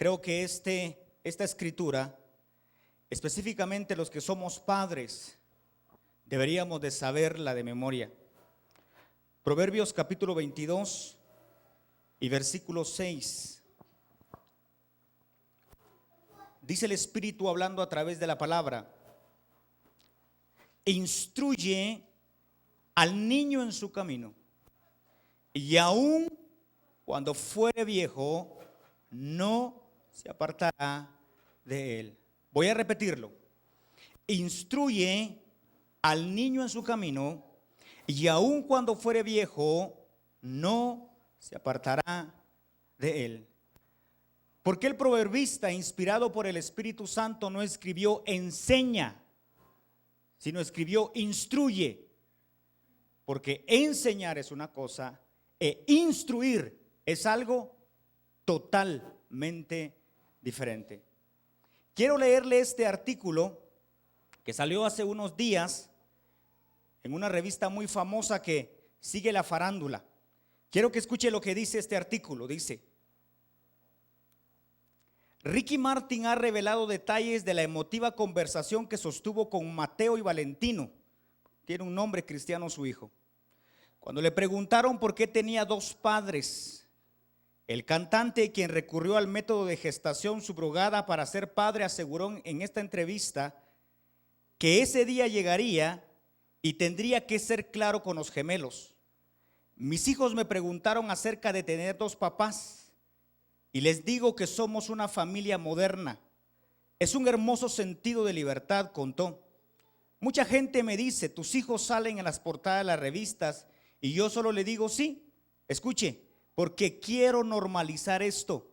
Creo que esta escritura, específicamente los que somos padres, deberíamos de saberla de memoria. Proverbios capítulo 22 y versículo 6. Dice el Espíritu hablando a través de la palabra: instruye al niño en su camino, y aun cuando fuere viejo, no se apartará de él. Voy a repetirlo. Instruye al niño en su camino, y aun cuando fuere viejo, no se apartará de él. Porque el proverbista, inspirado por el Espíritu Santo, no escribió enseña, sino escribió instruye. Porque enseñar es una cosa e instruir es algo totalmente diferente. Quiero leerle este artículo que salió hace unos días en una revista muy famosa que sigue la farándula. Quiero que escuche lo que dice este artículo. Dice: Ricky Martin ha revelado detalles de la emotiva conversación que sostuvo con Mateo y Valentino. Tiene un nombre cristiano su hijo. Cuando le preguntaron por qué tenía dos padres, el cantante, quien recurrió al método de gestación subrogada para ser padre, aseguró en esta entrevista que ese día llegaría y tendría que ser claro con los gemelos. Mis hijos me preguntaron acerca de tener dos papás y les digo que somos una familia moderna. Es un hermoso sentido de libertad, contó. Mucha gente me dice: tus hijos salen en las portadas de las revistas, y yo solo le digo sí. Escuche, porque quiero normalizar esto.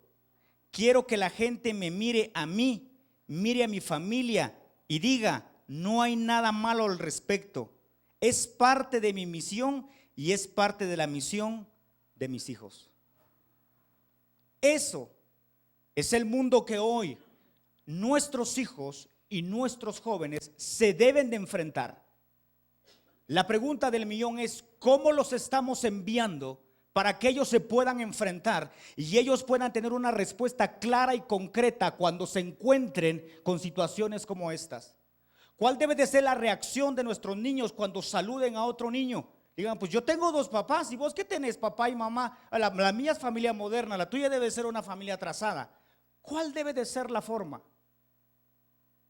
Quiero que la gente me mire a mí, mire a mi familia y diga: no hay nada malo al respecto. Es parte de mi misión y es parte de la misión de mis hijos. Eso es el mundo que hoy nuestros hijos y nuestros jóvenes se deben de enfrentar. La pregunta del millón es: ¿cómo los estamos enviando para que ellos se puedan enfrentar y ellos puedan tener una respuesta clara y concreta cuando se encuentren con situaciones como estas? ¿Cuál debe de ser la reacción de nuestros niños cuando saluden a otro niño? Digan: pues yo tengo dos papás, ¿y vos qué tenés, papá y mamá? La mía es familia moderna, la tuya debe ser una familia atrasada. ¿Cuál debe de ser la forma?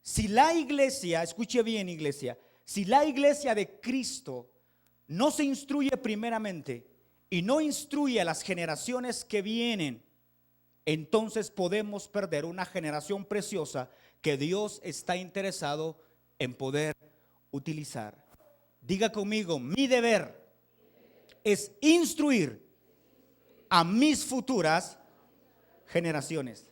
Si la iglesia, escuche bien iglesia, si la iglesia de Cristo no se instruye primeramente y no instruye a las generaciones que vienen, entonces podemos perder una generación preciosa que Dios está interesado en poder utilizar. Diga conmigo: mi deber es instruir a mis futuras generaciones.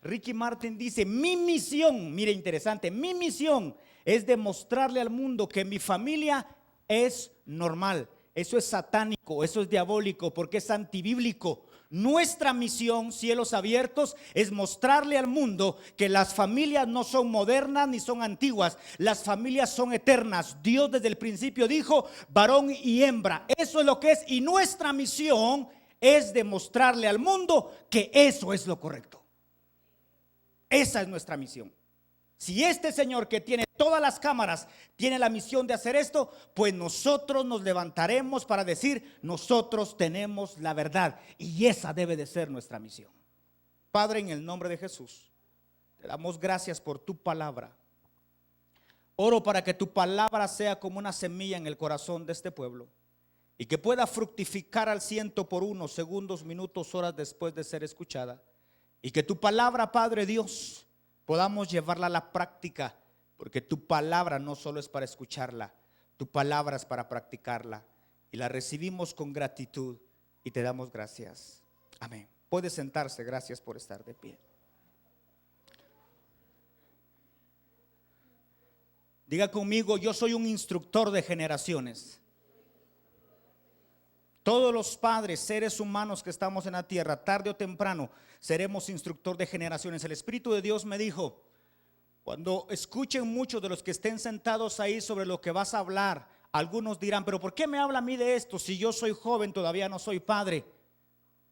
Ricky Martin dice: mi misión, mire interesante, mi misión es demostrarle al mundo que mi familia es normal. Eso es satánico, eso es diabólico, porque es antibíblico. Nuestra misión, cielos abiertos, es mostrarle al mundo que las familias no son modernas ni son antiguas. Las familias son eternas. Dios desde el principio dijo varón y hembra. Eso es lo que es, y nuestra misión es demostrarle al mundo que eso es lo correcto. Esa es nuestra misión. Si este señor que tiene todas las cámaras tiene la misión de hacer esto, pues nosotros nos levantaremos para decir: nosotros tenemos la verdad, y esa debe de ser nuestra misión. Padre, en el nombre de Jesús, te damos gracias por tu palabra. Oro para que tu palabra sea como una semilla en el corazón de este pueblo y que pueda fructificar al 100 por 1, segundos, minutos, horas después de ser escuchada. Y que tu palabra, Padre Dios, podamos llevarla a la práctica, porque tu palabra no solo es para escucharla, tu palabra es para practicarla, y la recibimos con gratitud y te damos gracias. Amén. Puede sentarse. Gracias por estar de pie. Diga conmigo: yo soy un instructor de generaciones. Todos los padres, seres humanos que estamos en la tierra, tarde o temprano, seremos instructor de generaciones. El Espíritu de Dios me dijo: cuando escuchen muchos de los que estén sentados ahí sobre lo que vas a hablar, algunos dirán: pero ¿por qué me habla a mí de esto si yo soy joven, todavía no soy padre?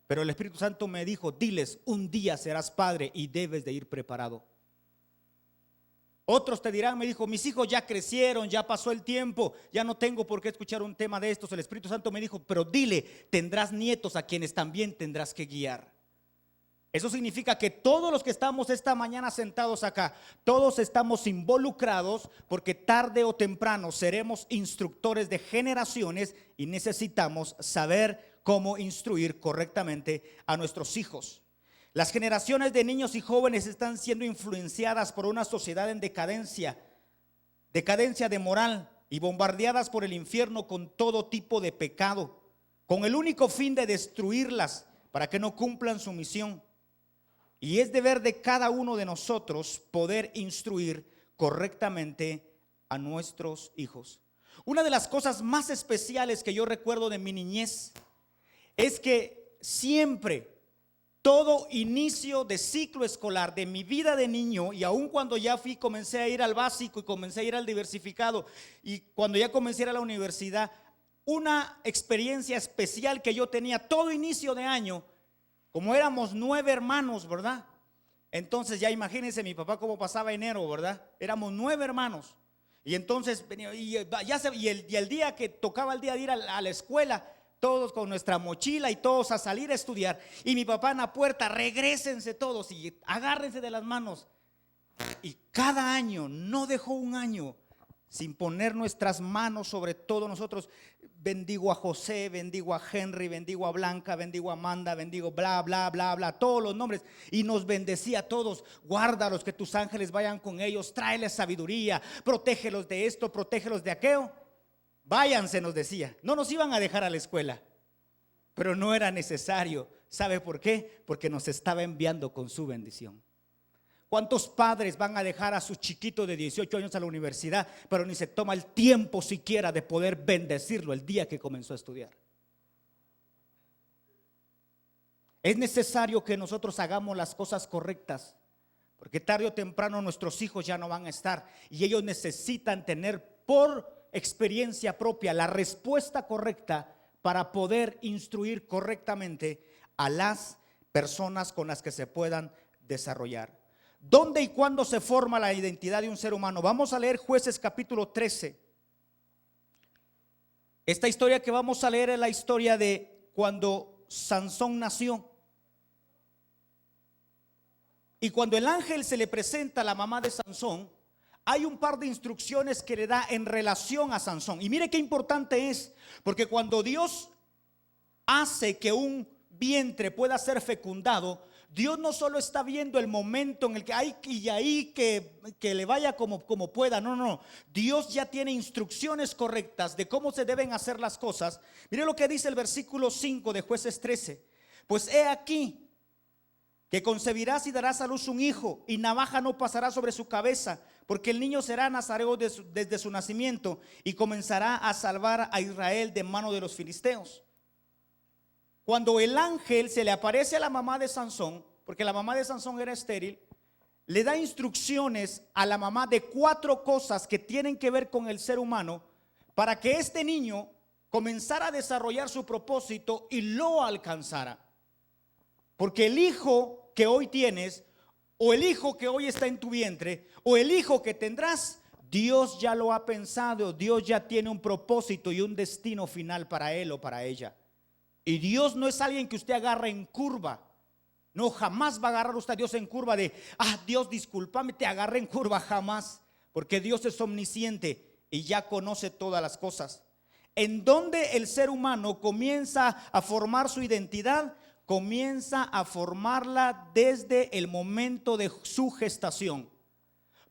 Pero el Espíritu Santo me dijo, diles, un día serás padre y debes de ir preparado. Otros te dirán, me dijo, mis hijos ya crecieron, ya pasó el tiempo, ya no tengo por qué escuchar un tema de estos. El Espíritu Santo me dijo, pero dile, tendrás nietos a quienes también tendrás que guiar. Eso significa que todos los que estamos esta mañana sentados acá, todos estamos involucrados porque tarde o temprano seremos instructores de generaciones y necesitamos saber cómo instruir correctamente a nuestros hijos. Las generaciones de niños y jóvenes están siendo influenciadas por una sociedad en decadencia de moral y bombardeadas por el infierno con todo tipo de pecado, con el único fin de destruirlas para que no cumplan su misión. Y es deber de cada uno de nosotros poder instruir correctamente a nuestros hijos. Una de las cosas más especiales que yo recuerdo de mi niñez es que siempre, todo inicio de ciclo escolar de mi vida de niño, y aun cuando ya comencé a ir al básico y comencé a ir al diversificado, y cuando ya comencé a ir a la universidad, una experiencia especial que yo tenía todo inicio de año, como éramos 9 hermanos, ¿verdad? Entonces ya imagínense mi papá cómo pasaba enero, ¿verdad? Éramos 9 hermanos. Y entonces y el día que tocaba el día de ir a la escuela, todos con nuestra mochila y todos a salir a estudiar. Y mi papá en la puerta, regrésense todos y agárrense de las manos. Y cada año, no dejó un año sin poner nuestras manos sobre todos nosotros. Bendigo a José, bendigo a Henry, bendigo a Blanca, bendigo a Amanda, bendigo bla, bla, bla, bla, todos los nombres. Y nos bendecía a todos. Guárdalos, que tus ángeles vayan con ellos, tráeles sabiduría, protégelos de esto, protégelos de aquello. Váyanse, nos decía. No nos iban a dejar a la escuela, pero no era necesario. ¿Sabe por qué? Porque nos estaba enviando con su bendición. ¿Cuántos padres van a dejar a su chiquito de 18 años a la universidad, pero ni se toma el tiempo siquiera de poder bendecirlo el día que comenzó a estudiar? Es necesario que nosotros hagamos las cosas correctas, porque tarde o temprano nuestros hijos ya no van a estar y ellos necesitan tener por experiencia propia la respuesta correcta para poder instruir correctamente a las personas con las que se puedan desarrollar. ¿Dónde y cuándo se forma la identidad de un ser humano? Vamos a leer Jueces capítulo 13. Esta historia que vamos a leer es la historia de cuando Sansón nació. Y cuando el ángel se le presenta a la mamá de Sansón, hay un par de instrucciones que le da en relación a Sansón. Y mire qué importante es, porque cuando Dios hace que un vientre pueda ser fecundado, Dios no solo está viendo el momento en el que hay y ahí que le vaya como pueda. No. Dios ya tiene instrucciones correctas de cómo se deben hacer las cosas. Mire lo que dice el versículo 5 de Jueces 13. Pues he aquí que concebirás y darás a luz un hijo, y navaja no pasará sobre su cabeza, porque el niño será nazareo desde su nacimiento, y comenzará a salvar a Israel de mano de los filisteos. Cuando el ángel se le aparece a la mamá de Sansón, porque la mamá de Sansón era estéril, le da instrucciones a la mamá de 4 cosas que tienen que ver con el ser humano para que este niño comenzara a desarrollar su propósito y lo alcanzara. Porque el hijo que hoy tienes, o el hijo que hoy está en tu vientre, o el hijo que tendrás, Dios ya lo ha pensado, Dios ya tiene un propósito y un destino final para él o para ella. Y Dios no es alguien que usted agarre en curva. No, jamás va a agarrar usted a Dios en curva de, Dios, discúlpame, te agarre en curva, jamás. Porque Dios es omnisciente y ya conoce todas las cosas. En donde el ser humano comienza a formar su identidad, comienza a formarla desde el momento de su gestación.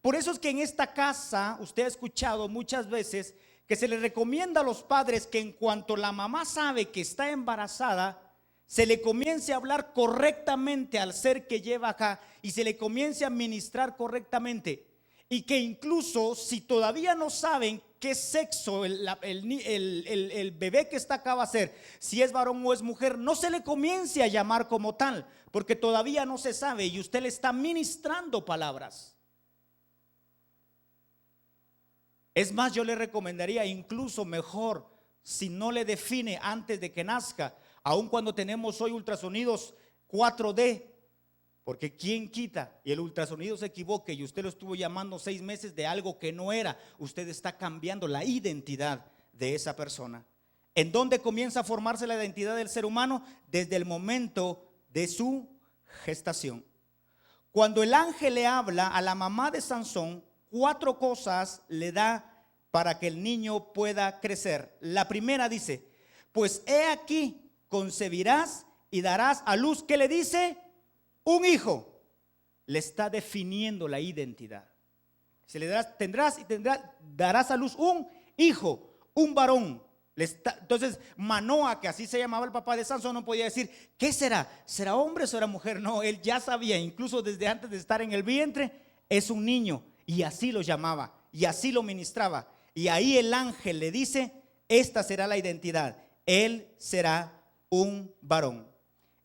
Por eso es que en esta casa, usted ha escuchado muchas veces que se le recomienda a los padres que en cuanto la mamá sabe que está embarazada, se le comience a hablar correctamente al ser que lleva acá y se le comience a ministrar correctamente. Y que incluso si todavía no saben qué sexo el bebé que está acá va a ser, si es varón o es mujer, no se le comience a llamar como tal, porque todavía no se sabe y usted le está ministrando palabras. Es más, yo le recomendaría incluso mejor, si no le define antes de que nazca, aun cuando tenemos hoy ultrasonidos 4D, porque quién quita y el ultrasonido se equivoque y usted lo estuvo llamando 6 meses de algo que no era. Usted está cambiando la identidad de esa persona. ¿En dónde comienza a formarse la identidad del ser humano? Desde el momento de su gestación. Cuando el ángel le habla a la mamá de Sansón, 4 cosas le da para que el niño pueda crecer. La primera dice: pues he aquí, concebirás y darás a luz. ¿Qué le dice? Un hijo. Le está definiendo la identidad. Se le darás a luz un hijo, un varón. Entonces Manoa, que así se llamaba el papá de Sansón, no podía decir: ¿qué será? ¿Será hombre o será mujer? No, él ya sabía, incluso desde antes de estar en el vientre, es un niño. Y así lo llamaba, y así lo ministraba. Y ahí el ángel le dice: esta será la identidad, él será un varón.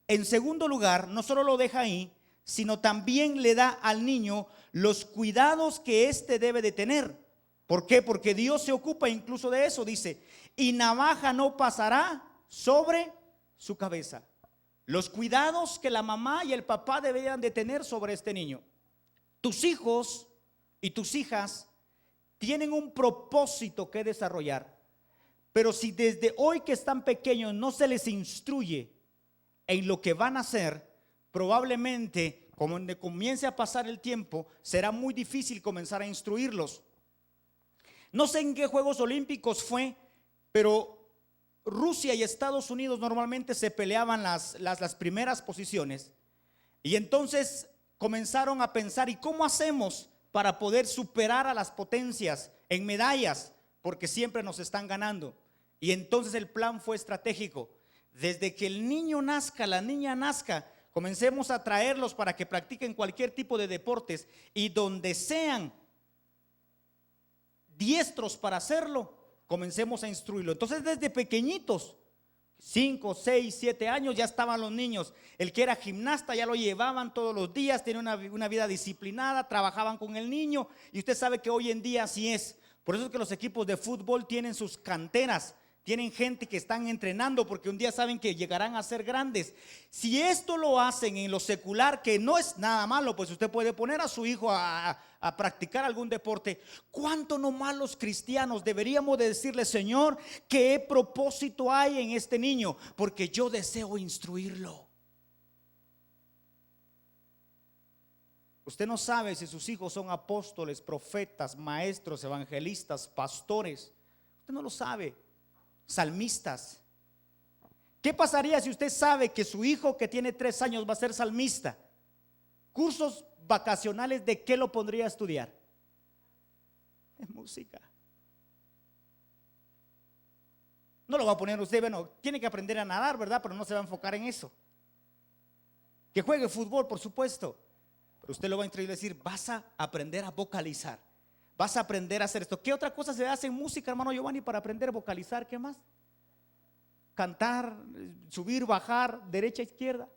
En segundo lugar, no solo lo deja ahí, sino también le da al niño los cuidados que éste debe de tener. ¿Por qué? Porque Dios se ocupa incluso de eso. Dice: y navaja no pasará sobre su cabeza. Los cuidados que la mamá y el papá deberían de tener sobre este niño. Tus hijos y tus hijas tienen un propósito que desarrollar, pero si desde hoy que están pequeños no se les instruye en lo que van a hacer, probablemente cuando comience a pasar el tiempo será muy difícil comenzar a instruirlos. No sé en qué Juegos Olímpicos fue, pero Rusia y Estados Unidos normalmente se peleaban las primeras posiciones. Y entonces comenzaron a pensar: ¿y cómo hacemos para poder superar a las potencias en medallas? Porque siempre nos están ganando. Y entonces el plan fue estratégico. Desde que el niño nazca, la niña nazca, comencemos a traerlos para que practiquen cualquier tipo de deportes, y donde sean diestros para hacerlo, comencemos a instruirlo. Entonces desde pequeñitos, 5, 6, 7 años ya estaban los niños. El que era gimnasta ya lo llevaban todos los días, tenía una vida disciplinada, trabajaban con el niño. Y usted sabe que hoy en día así es. Por eso es que los equipos de fútbol tienen sus canteras, tienen gente que están entrenando, porque un día saben que llegarán a ser grandes. Si esto lo hacen en lo secular, que no es nada malo, pues usted puede poner a su hijo a practicar algún deporte. ¿Cuánto no más los cristianos deberíamos de decirle: Señor, qué propósito hay en este niño? Porque yo deseo instruirlo. Usted no sabe si sus hijos son apóstoles, profetas, maestros, evangelistas, pastores. Usted no lo sabe. Salmistas. ¿Qué pasaría si usted sabe que su hijo que tiene 3 años va a ser salmista? Cursos vacacionales, ¿de qué lo pondría a estudiar? En música. No lo va a poner usted, bueno, tiene que aprender a nadar, ¿verdad? Pero no se va a enfocar en eso. Que juegue fútbol, por supuesto. Pero usted lo va a instruir y decir: vas a aprender a vocalizar. Vas a aprender a hacer esto. ¿Qué otra cosa se hace en música, hermano Giovanni, para aprender a vocalizar? ¿Qué más? Cantar, subir, bajar, derecha, izquierda.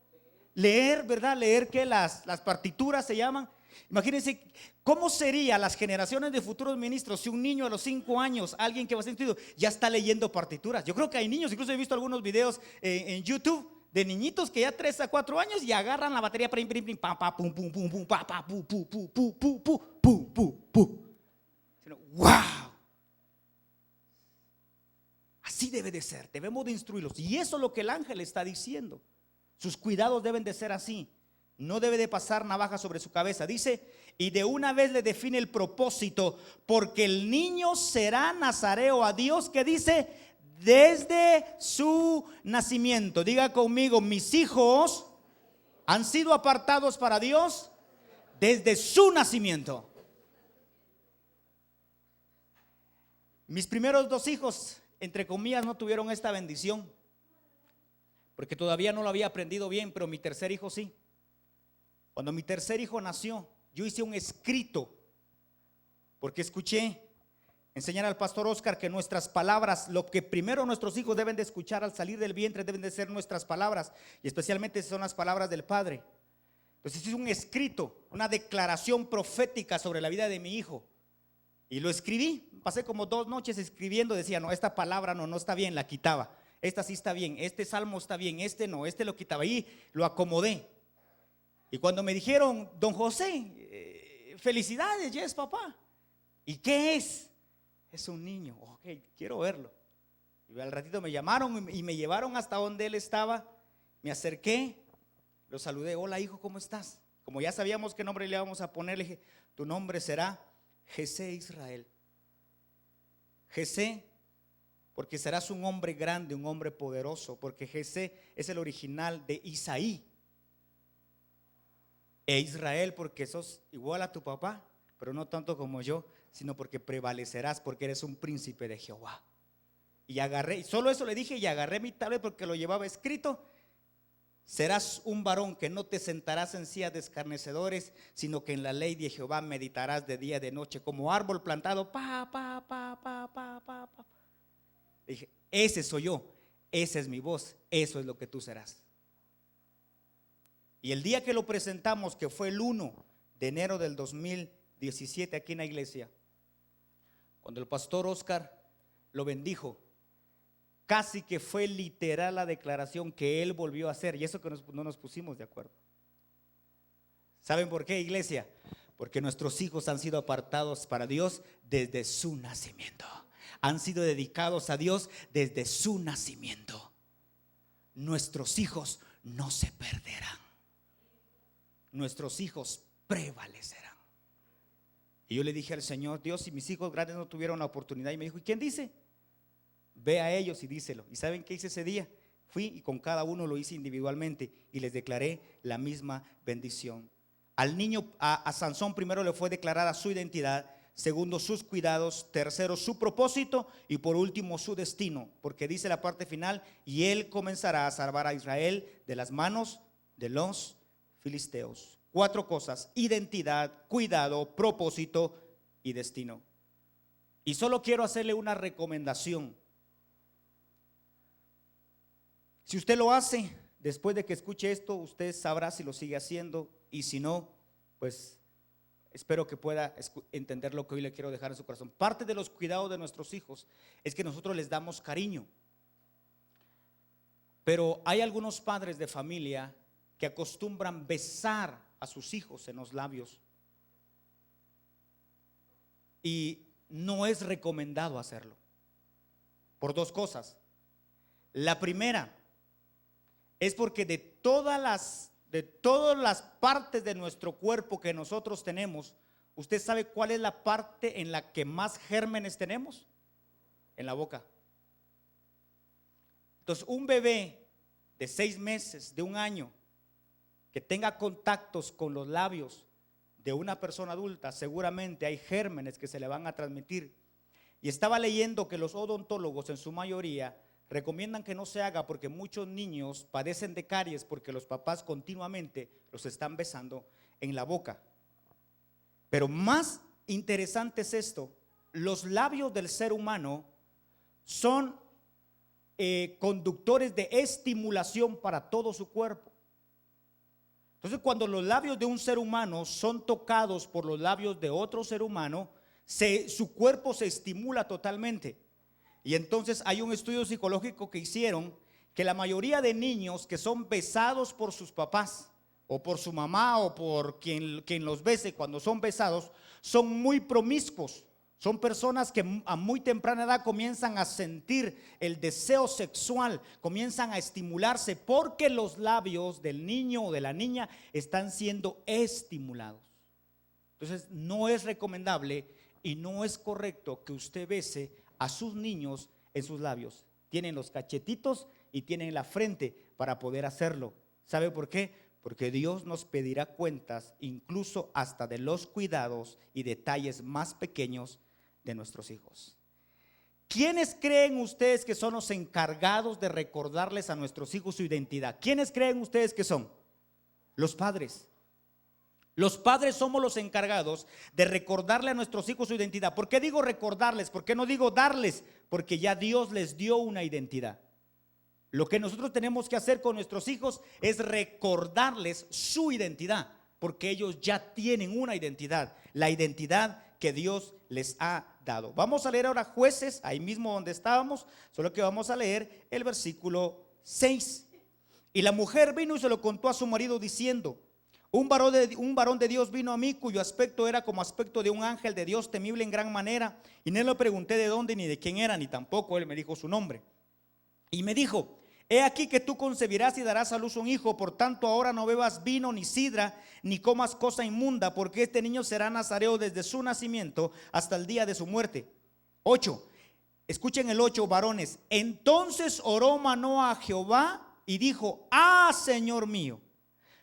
Leer, ¿verdad? Leer que las partituras se llaman. Imagínense cómo serían las generaciones de futuros ministros si un niño a los 5 años, alguien que va a ser instruido, ya está leyendo partituras. Yo creo que hay niños, incluso he visto algunos videos en YouTube de niñitos que ya 3 a 4 años y agarran la batería, pum, pum, pum, pum, pum, pa, pa, pu, pu, pu, pu, pu, pu, pu, pu, pu. ¡Wow! Así debe de ser, debemos de instruirlos. Y eso es lo que el ángel está diciendo. Sus cuidados deben de ser así. No debe de pasar navaja sobre su cabeza. Dice: y de una vez le define el propósito, porque el niño será nazareo a Dios, que dice: desde su nacimiento. Diga conmigo: mis hijos han sido apartados para Dios desde su nacimiento. Mis primeros 2 hijos, entre comillas, no tuvieron esta bendición, porque todavía no lo había aprendido bien, pero mi tercer hijo sí. Cuando mi tercer hijo nació, yo hice un escrito, porque escuché enseñar al pastor Oscar que nuestras palabras, lo que primero nuestros hijos deben de escuchar al salir del vientre, deben de ser nuestras palabras, y especialmente son las palabras del Padre. Entonces hice un escrito, una declaración profética sobre la vida de mi hijo, y lo escribí. Pasé como 2 noches escribiendo, decía: no, esta palabra no está bien, la quitaba. esta sí está bien, este salmo está bien, este no, este lo quitaba y lo acomodé. Y cuando me dijeron, don José, felicidades, yes, papá. ¿Y qué es? Es un niño. Ok, quiero verlo. Y al ratito me llamaron y me llevaron hasta donde él estaba. Me acerqué, lo saludé. Hola, hijo, ¿cómo estás? Como ya sabíamos qué nombre le íbamos a poner, le dije, tu nombre será Jesé Israel. Jesé, porque serás un hombre grande, un hombre poderoso, porque Jesé es el original de Isaí. E Israel, porque sos igual a tu papá, pero no tanto como yo, sino porque prevalecerás, porque eres un príncipe de Jehová. Y agarré, y solo eso le dije, y agarré mi tablet porque lo llevaba escrito. Serás un varón que no te sentarás en sillas de escarnecedores, sino que en la ley de Jehová meditarás de día y de noche, como árbol plantado. Dije, ese soy yo, esa es mi voz, eso es lo que tú serás. Y el día que lo presentamos, que fue el 1 de enero del 2017 aquí en la iglesia, cuando el pastor Oscar lo bendijo, casi que fue literal la declaración que él volvió a hacer. Y eso que no nos pusimos de acuerdo. ¿Saben por qué, iglesia? Porque nuestros hijos han sido apartados para Dios desde su nacimiento. Han sido dedicados a Dios desde su nacimiento. Nuestros hijos no se perderán. Nuestros hijos prevalecerán. Y yo le dije al Señor, Dios, si mis hijos grandes no tuvieron la oportunidad, y me dijo, ¿y quién dice? Ve a ellos y díselo. ¿Y saben qué hice ese día? Fui y con cada uno lo hice individualmente y les declaré la misma bendición. Al niño, a Sansón, primero le fue declarada su identidad, segundo sus cuidados, tercero su propósito y por último su destino, porque dice la parte final, y él comenzará a salvar a Israel de las manos de los filisteos. 4 cosas: identidad, cuidado, propósito y destino. Y solo quiero hacerle una recomendación. Si usted lo hace, después de que escuche esto, usted sabrá si lo sigue haciendo, y si no, pues espero que pueda entender lo que hoy le quiero dejar en su corazón. Parte de los cuidados de nuestros hijos es que nosotros les damos cariño, pero hay algunos padres de familia que acostumbran besar a sus hijos en los labios, y no es recomendado hacerlo por 2 cosas. La primera es porque de todas las partes de nuestro cuerpo que nosotros tenemos, ¿usted sabe cuál es la parte en la que más gérmenes tenemos? En la boca. Entonces, un bebé de 6 meses, de 1 año, que tenga contactos con los labios de una persona adulta, seguramente hay gérmenes que se le van a transmitir. Y estaba leyendo que los odontólogos en su mayoría recomiendan que no se haga porque muchos niños padecen de caries porque los papás continuamente los están besando en la boca. Pero más interesante es esto: los labios del ser humano son conductores de estimulación para todo su cuerpo. Entonces, cuando los labios de un ser humano son tocados por los labios de otro ser humano, su cuerpo se estimula totalmente. Y entonces hay un estudio psicológico que hicieron que la mayoría de niños que son besados por sus papás o por su mamá o por quien los bese, cuando son besados, son muy promiscuos. Son personas que a muy temprana edad comienzan a sentir el deseo sexual, comienzan a estimularse porque los labios del niño o de la niña están siendo estimulados. Entonces no es recomendable y no es correcto que usted bese a sus niños en sus labios. Tienen los cachetitos y tienen la frente para poder hacerlo. ¿Sabe por qué? Porque Dios nos pedirá cuentas incluso hasta de los cuidados y detalles más pequeños de nuestros hijos. ¿Quiénes creen ustedes que son los encargados de recordarles a nuestros hijos su identidad? ¿Quiénes creen ustedes que son? Los padres. Los padres somos los encargados de recordarle a nuestros hijos su identidad. ¿Por qué digo recordarles? ¿Por qué no digo darles? Porque ya Dios les dio una identidad. Lo que nosotros tenemos que hacer con nuestros hijos es recordarles su identidad, porque ellos ya tienen una identidad, la identidad que Dios les ha dado. Vamos a leer ahora Jueces, ahí mismo donde estábamos, solo que vamos a leer el versículo 6. Y la mujer vino y se lo contó a su marido diciendo: un varón de Dios vino a mí, cuyo aspecto era como aspecto de un ángel de Dios, temible en gran manera. Y no le pregunté de dónde ni de quién era, ni tampoco él me dijo su nombre. Y me dijo: he aquí que tú concebirás y darás a luz un hijo, por tanto ahora no bebas vino ni sidra, ni comas cosa inmunda, porque este niño será nazareo desde su nacimiento hasta el día de su muerte. 8. Escuchen el 8, varones. Entonces oró Manoah a Jehová y dijo: Señor mío,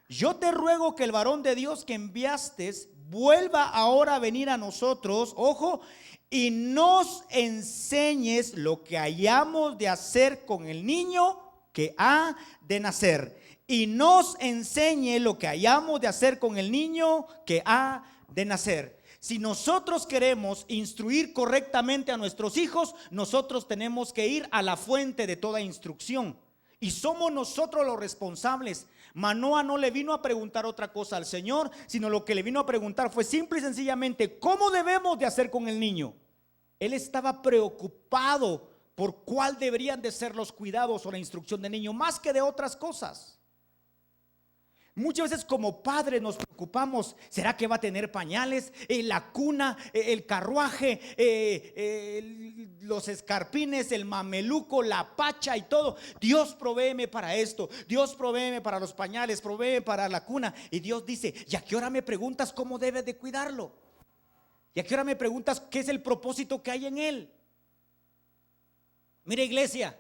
yo te ruego que el varón de Dios que enviaste vuelva ahora a venir a nosotros, ojo, y nos enseñes lo que hayamos de hacer con el niño que ha de nacer. Y nos enseñe lo que hayamos de hacer con el niño que ha de nacer. Si nosotros queremos instruir correctamente a nuestros hijos, nosotros tenemos que ir a la fuente de toda instrucción. Y somos nosotros los responsables. Manoah no le vino a preguntar otra cosa al Señor, sino lo que le vino a preguntar fue simple y sencillamente: ¿cómo debemos de hacer con el niño? Él estaba preocupado por cuál deberían de ser los cuidados o la instrucción del niño, más que de otras cosas. Muchas veces como padres nos preocupamos: ¿será que va a tener pañales, la cuna, el carruaje, los escarpines, el mameluco, la pacha y todo? Dios, provéeme para esto, Dios, provéeme para los pañales, provéeme para la cuna. Y Dios dice: ¿y a qué hora me preguntas cómo debes de cuidarlo? ¿Y a qué hora me preguntas qué es el propósito que hay en él? Mira, iglesia,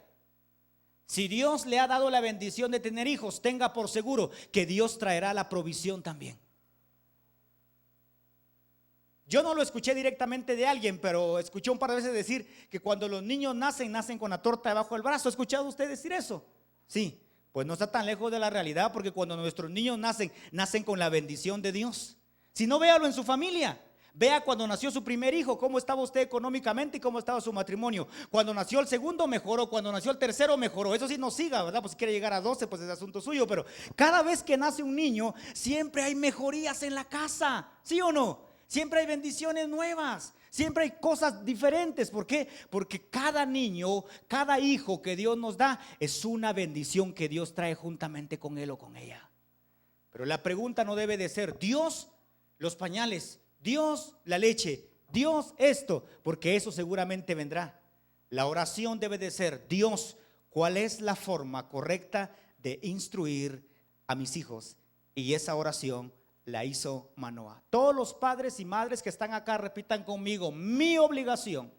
si Dios le ha dado la bendición de tener hijos, tenga por seguro que Dios traerá la provisión también. Yo no lo escuché directamente de alguien, pero escuché un par de veces decir que cuando los niños nacen con la torta debajo del brazo. ¿Ha escuchado usted decir eso? Sí, pues no está tan lejos de la realidad, porque cuando nuestros niños nacen con la bendición de Dios. Si no, véalo en su familia. Vea cuando nació su primer hijo, cómo estaba usted económicamente y cómo estaba su matrimonio. Cuando nació el segundo mejoró, cuando nació el tercero mejoró. Eso sí, no siga, ¿verdad? Pues si quiere llegar a 12, pues es asunto suyo. Pero cada vez que nace un niño, siempre hay mejorías en la casa, ¿sí o no? Siempre hay bendiciones nuevas, siempre hay cosas diferentes. ¿Por qué? Porque cada niño, cada hijo que Dios nos da es una bendición que Dios trae juntamente con él o con ella. Pero la pregunta no debe de ser: Dios, los pañales, Dios, la leche, Dios, esto, porque eso seguramente vendrá. La oración debe de ser: Dios, ¿cuál es la forma correcta de instruir a mis hijos? Y esa oración la hizo Manoah. Todos los padres y madres que están acá repitan conmigo: mi obligación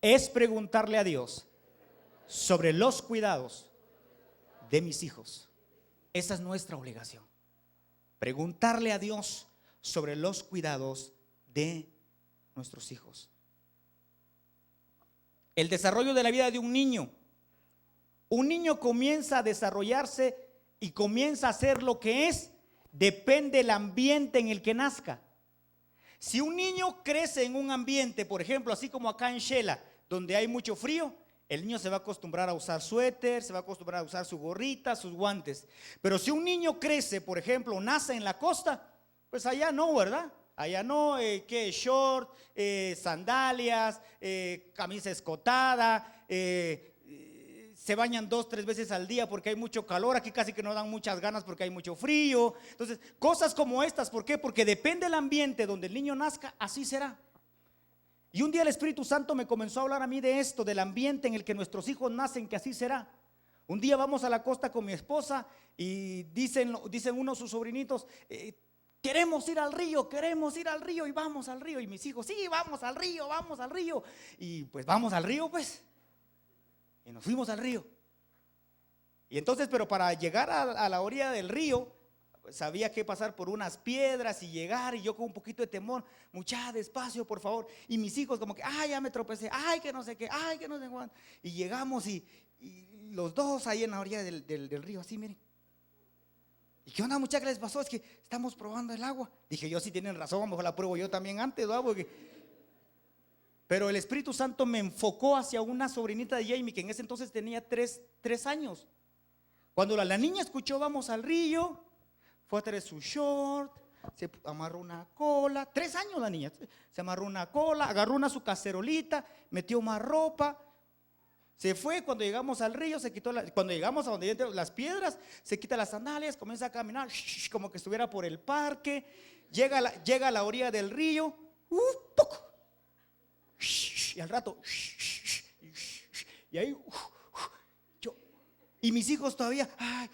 es preguntarle a Dios sobre los cuidados de mis hijos. Esa es nuestra obligación, preguntarle a Dios sobre los cuidados de nuestros hijos. El desarrollo de la vida de un niño comienza a desarrollarse y comienza a ser lo que es, depende del ambiente en el que nazca. Si un niño crece en un ambiente, por ejemplo, así como acá en Shela, donde hay mucho frío, el niño se va a acostumbrar a usar suéter, se va a acostumbrar a usar su gorrita, sus guantes. Pero si un niño crece, por ejemplo, nace en la costa, pues allá no, ¿verdad? Allá no, que short, sandalias, camisa escotada, se bañan 2-3 veces al día porque hay mucho calor. Aquí casi que no dan muchas ganas porque hay mucho frío. Entonces, cosas como estas, ¿por qué? Porque depende del ambiente donde el niño nazca, así será. Y un día el Espíritu Santo me comenzó a hablar a mí de esto, del ambiente en el que nuestros hijos nacen, que así será. Un día vamos a la costa con mi esposa y dicen unos sus sobrinitos: queremos ir al río y vamos al río. Y mis hijos: sí, vamos al río. Y pues vamos al río, pues. Y nos fuimos al río. Y entonces, pero para llegar a la orilla del río, pues había que pasar por unas piedras y llegar. Y yo con un poquito de temor: mucha despacio, por favor. Y mis hijos como que: ay, ya me tropecé, ay, que no sé qué, ay, que no sé cuánto. Y llegamos y los dos ahí en la orilla del río, así, miren. ¿Y qué onda, muchachos? ¿Qué les pasó? Es que estamos probando el agua. Dije yo: sí tienen razón, a lo mejor la pruebo yo también antes, ¿no? Pero el Espíritu Santo me enfocó hacia una sobrinita de Jamie, que en ese entonces tenía 3 años. Cuando la niña escuchó vamos al río, fue a traer su short, se amarró una cola, 3 años la niña, se amarró una cola, agarró su cacerolita, metió más ropa, se fue. Cuando llegamos al río, se quitó cuando llegamos a donde entran las piedras, se quita las sandalias, comienza a caminar como que estuviera por el parque, llega a la orilla del río, y al rato, y ahí, y mis hijos todavía, ay.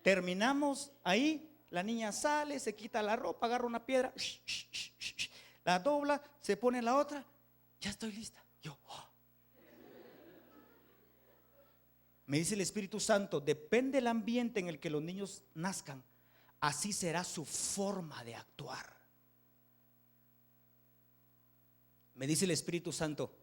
Terminamos ahí, la niña sale, se quita la ropa, agarra una piedra, la dobla, se pone la otra, ya estoy lista. Yo, me dice el Espíritu Santo, depende del ambiente en el que los niños nazcan, así será su forma de actuar. Me dice el Espíritu Santo,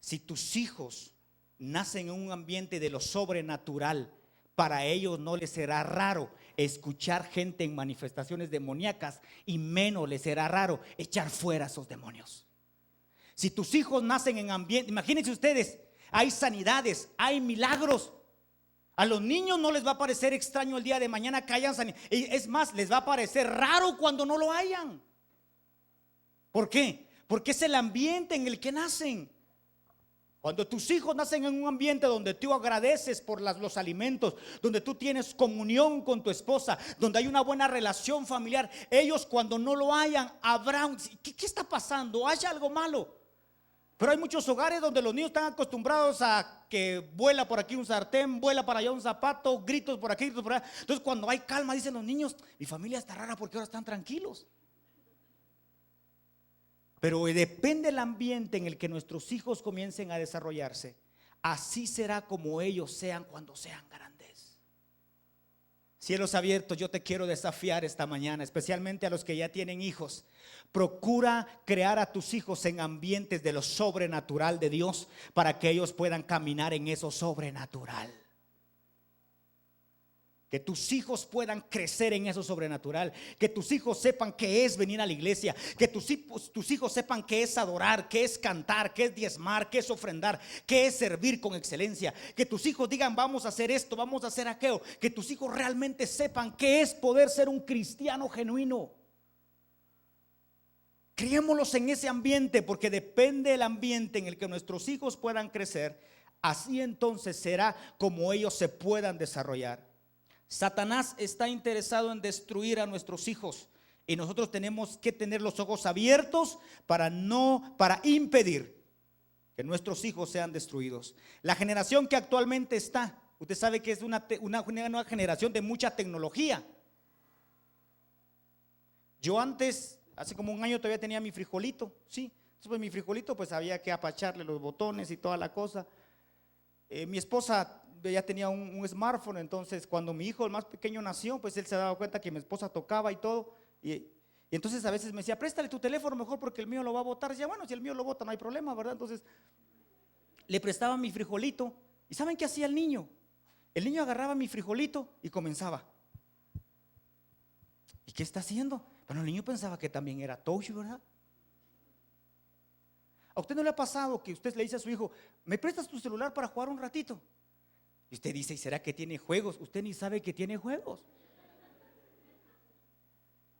si tus hijos nacen en un ambiente de lo sobrenatural, para ellos no les será raro escuchar gente en manifestaciones demoníacas, y menos les será raro echar fuera a esos demonios. Si tus hijos nacen en ambiente, imagínense ustedes, hay sanidades, hay milagros. A los niños no les va a parecer extraño el día de mañana que hayan sanidad. Es más, les va a parecer raro cuando no lo hayan. ¿Por qué? Porque es el ambiente en el que nacen. Cuando tus hijos nacen en un ambiente donde tú agradeces por los alimentos, donde tú tienes comunión con tu esposa, donde hay una buena relación familiar, ellos cuando no lo hayan, habrán, ¿qué está pasando? ¿Hay algo malo? Pero hay muchos hogares donde los niños están acostumbrados a que vuela por aquí un sartén, vuela para allá un zapato, gritos por aquí, gritos por allá. Entonces cuando hay calma, dicen los niños, mi familia está rara porque ahora están tranquilos. Pero depende del ambiente en el que nuestros hijos comiencen a desarrollarse, así será como ellos sean cuando sean grandes. Cielos abiertos, yo te quiero desafiar esta mañana, especialmente a los que ya tienen hijos. Procura crear a tus hijos en ambientes de lo sobrenatural de Dios, para que ellos puedan caminar en eso sobrenatural. Que tus hijos puedan crecer en eso sobrenatural. Que tus hijos sepan qué es venir a la iglesia. Que tus hijos sepan qué es adorar, qué es cantar, qué es diezmar, qué es ofrendar, qué es servir con excelencia. Que tus hijos digan, vamos a hacer esto, vamos a hacer aquello. Que tus hijos realmente sepan qué es poder ser un cristiano genuino. Criémoslos en ese ambiente, porque depende del ambiente en el que nuestros hijos puedan crecer. Así entonces será como ellos se puedan desarrollar. Satanás está interesado en destruir a nuestros hijos, y nosotros tenemos que tener los ojos abiertos para impedir que nuestros hijos sean destruidos. La generación que actualmente está, usted sabe que es una nueva generación de mucha tecnología. Yo antes, hace como un año, todavía tenía mi frijolito, sí. Entonces, pues, mi frijolito, pues había que apacharle los botones y toda la cosa. Mi esposa ya tenía un smartphone, entonces cuando mi hijo el más pequeño nació, pues él se daba cuenta que mi esposa tocaba y todo, y entonces a veces me decía, préstale tu teléfono mejor porque el mío lo va a botar. Y decía, bueno, si el mío lo bota no hay problema, ¿verdad? Entonces le prestaba mi frijolito, y ¿saben qué hacía el niño? El niño agarraba mi frijolito y comenzaba. ¿Y qué está haciendo? Bueno, el niño pensaba que también era touch, ¿verdad? ¿A usted no le ha pasado que usted le dice a su hijo, ¿me prestas tu celular para jugar un ratito? Y usted dice, ¿y será que tiene juegos? Usted ni sabe que tiene juegos.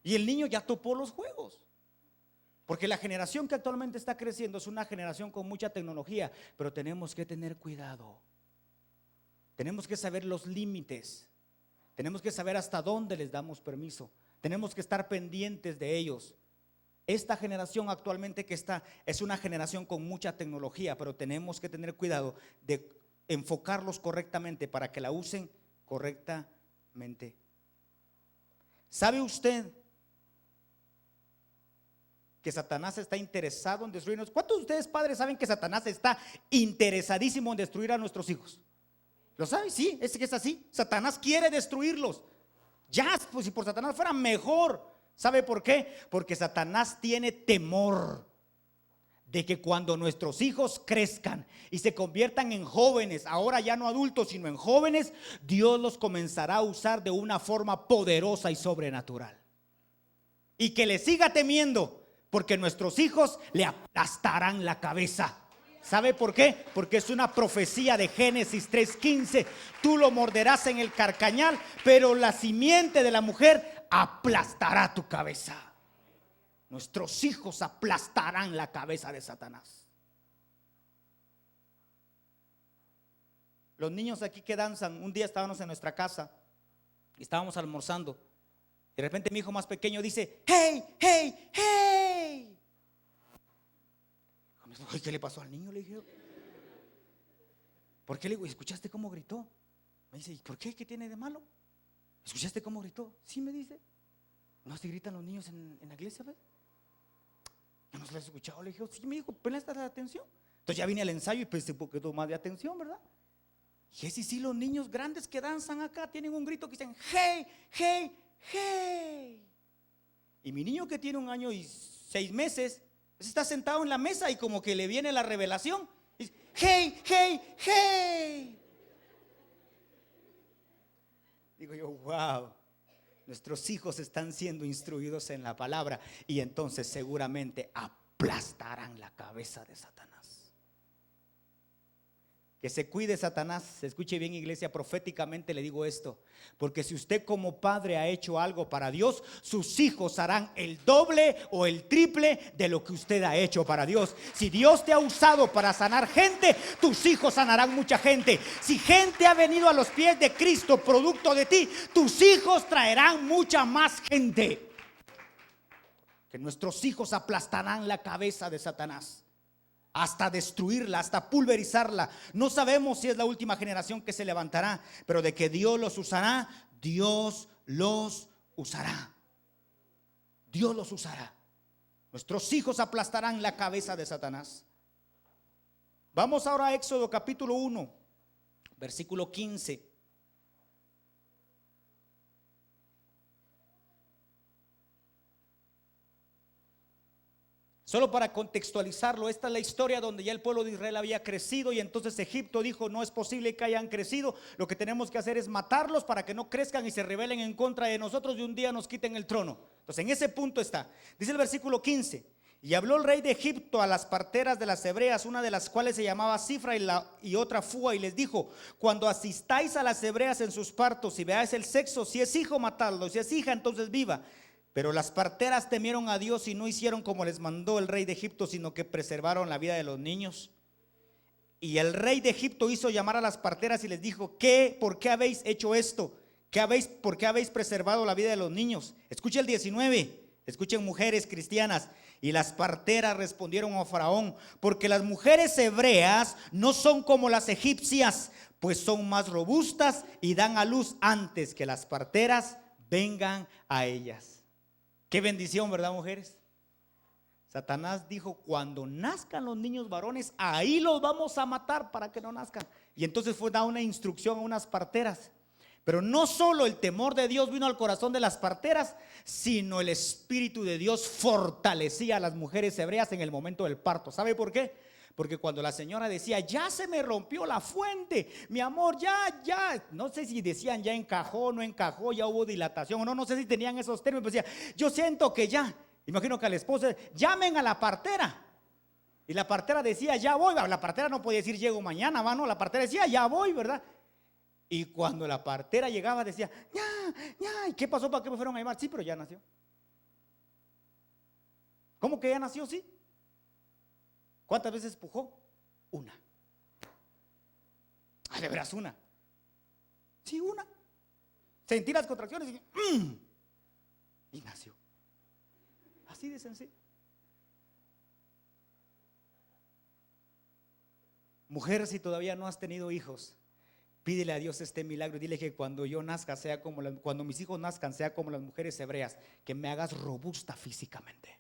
Y el niño ya topó los juegos. Porque la generación que actualmente está creciendo es una generación con mucha tecnología, pero tenemos que tener cuidado. Tenemos que saber los límites. Tenemos que saber hasta dónde les damos permiso. Tenemos que estar pendientes de ellos. Esta generación actualmente que está es una generación con mucha tecnología, pero tenemos que tener cuidado de enfocarlos correctamente para que la usen correctamente. ¿Sabe usted que Satanás está interesado en destruirnos? ¿Cuántos de ustedes, padres, saben que Satanás está interesadísimo en destruir a nuestros hijos? ¿Lo saben? Sí, es que es así. Satanás quiere destruirlos. Ya, pues si por Satanás fuera mejor. ¿Sabe por qué? Porque Satanás tiene temor de que cuando nuestros hijos crezcan y se conviertan en jóvenes, ahora ya no adultos sino en jóvenes, Dios los comenzará a usar de una forma poderosa y sobrenatural, y que le siga temiendo, porque nuestros hijos le aplastarán la cabeza. ¿Sabe por qué? Porque es una profecía de Génesis 3:15. Tú lo morderás en el carcañal, pero la simiente de la mujer aplastará tu cabeza. Nuestros hijos aplastarán la cabeza de Satanás. Los niños aquí que danzan, un día estábamos en nuestra casa y estábamos almorzando. De repente mi hijo más pequeño dice: hey, hey, hey. ¿Qué le pasó al niño? Le dije. ¿Por qué? Le digo, ¿escuchaste cómo gritó? Me dice, ¿y por qué? ¿Qué tiene de malo? ¿Escuchaste cómo gritó? Sí, me dice. ¿No se gritan los niños en la iglesia? ¿Ves? Yo no se los he escuchado. Le dije, sí, me dijo, presta la atención. Entonces ya vine al ensayo y presté un poquito más de atención, ¿verdad? Y es sí, los niños grandes que danzan acá tienen un grito que dicen: hey, hey, hey. Y mi niño que tiene 1 año y 6 meses está sentado en la mesa y como que le viene la revelación. Dice: hey, hey, hey. Digo yo, wow, nuestros hijos están siendo instruidos en la palabra y entonces seguramente aplastarán la cabeza de Satanás. Que se cuide Satanás. Se escuche bien, iglesia, proféticamente le digo esto, porque si usted como padre ha hecho algo para Dios, sus hijos harán el doble o el triple de lo que usted ha hecho para Dios. Si Dios te ha usado para sanar gente, tus hijos sanarán mucha gente. Si gente ha venido a los pies de Cristo producto de ti, tus hijos traerán mucha más gente. Que nuestros hijos aplastarán la cabeza de Satanás hasta destruirla, hasta pulverizarla. No sabemos si es la última generación que se levantará, pero de que Dios los usará, Dios los usará. Dios los usará. Nuestros hijos aplastarán la cabeza de Satanás. Vamos ahora a Éxodo capítulo 1, versículo 15. Solo para contextualizarlo, esta es la historia donde ya el pueblo de Israel había crecido y entonces Egipto dijo: no es posible que hayan crecido, lo que tenemos que hacer es matarlos para que no crezcan y se rebelen en contra de nosotros y un día nos quiten el trono. Entonces en ese punto está. Dice el versículo 15: y habló el rey de Egipto a las parteras de las hebreas, una de las cuales se llamaba Cifra y otra Fua, y les dijo: cuando asistáis a las hebreas en sus partos y veáis el sexo, si es hijo, matadlo, si es hija, entonces viva. Pero las parteras temieron a Dios y no hicieron como les mandó el rey de Egipto, sino que preservaron la vida de los niños. Y el rey de Egipto hizo llamar a las parteras y les dijo: ¿por qué habéis hecho esto? ¿Por qué habéis preservado la vida de los niños? Escuchen el 19, escuchen, mujeres cristianas. Y las parteras respondieron a Faraón: porque las mujeres hebreas no son como las egipcias, pues son más robustas y dan a luz antes que las parteras vengan a ellas. Qué bendición, ¿verdad, mujeres? Satanás dijo: cuando nazcan los niños varones, ahí los vamos a matar para que no nazcan. Y entonces fue dada una instrucción a unas parteras. Pero no solo el temor de Dios vino al corazón de las parteras, sino el Espíritu de Dios fortalecía a las mujeres hebreas en el momento del parto. ¿Sabe por qué? Porque cuando la señora decía: ya se me rompió la fuente, mi amor, ya, no sé si decían ya encajó, no encajó, ya hubo dilatación, no sé si tenían esos términos, pero decía: yo siento que ya. Imagino que a la esposa: llamen a la partera. Y la partera decía: ya voy. La partera no podía decir llego mañana, ¿no? La partera decía: ya voy, ¿verdad? Y cuando la partera llegaba decía: ya, ¿y qué pasó? ¿Para qué me fueron a llamar? Sí, pero ya nació. ¿Cómo que ya nació? Sí. ¿Cuántas veces pujó? Una. ¿De veras una? Sí, una. Sentí las contracciones y nació. Así de sencillo. Mujer, si todavía no has tenido hijos, pídele a Dios este milagro y dile que cuando yo nazca sea como cuando mis hijos nazcan sea como las mujeres hebreas, que me hagas robusta físicamente.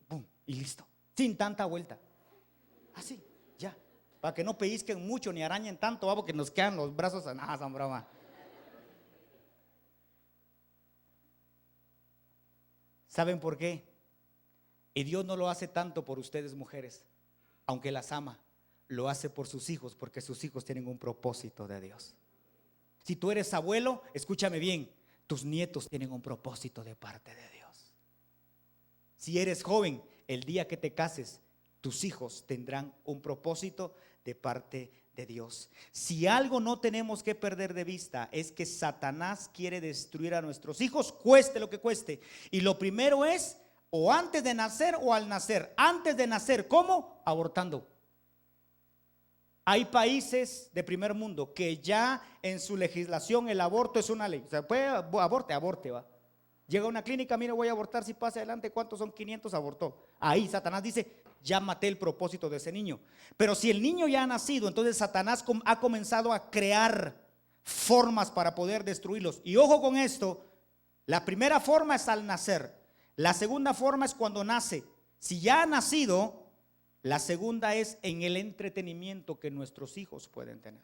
¡Bum! Y listo. Sin tanta vuelta. Así, ya. Para que no pellizquen mucho ni arañen tanto, porque nos quedan los brazos a nada, son broma. ¿Saben por qué? Y Dios no lo hace tanto por ustedes, mujeres, aunque las ama, lo hace por sus hijos, porque sus hijos tienen un propósito de Dios. Si tú eres abuelo, escúchame bien, tus nietos tienen un propósito de parte de Dios. Si eres joven, el día que te cases, tus hijos tendrán un propósito de parte de Dios. Si algo no tenemos que perder de vista es que Satanás quiere destruir a nuestros hijos, cueste lo que cueste. Y lo primero es o antes de nacer o al nacer. Antes de nacer, ¿cómo? Abortando. Hay países de primer mundo que ya en su legislación el aborto es una ley. O sea, puede aborte, va. Llega a una clínica, mire, voy a abortar, si pasa adelante, ¿cuántos son? 500, abortó. Ahí Satanás dice, ya maté el propósito de ese niño. Pero si el niño ya ha nacido, entonces Satanás ha comenzado a crear formas para poder destruirlos. Y ojo con esto, la primera forma es al nacer. La segunda forma es cuando nace. Si ya ha nacido, la segunda es en el entretenimiento que nuestros hijos pueden tener.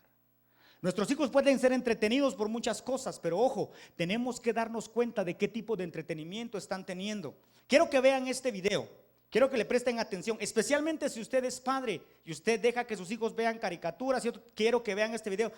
Nuestros hijos pueden ser entretenidos por muchas cosas, pero ojo, tenemos que darnos cuenta de qué tipo de entretenimiento están teniendo. Quiero que vean este video, quiero que le presten atención, especialmente si usted es padre y usted deja que sus hijos vean caricaturas. Quiero que vean este video.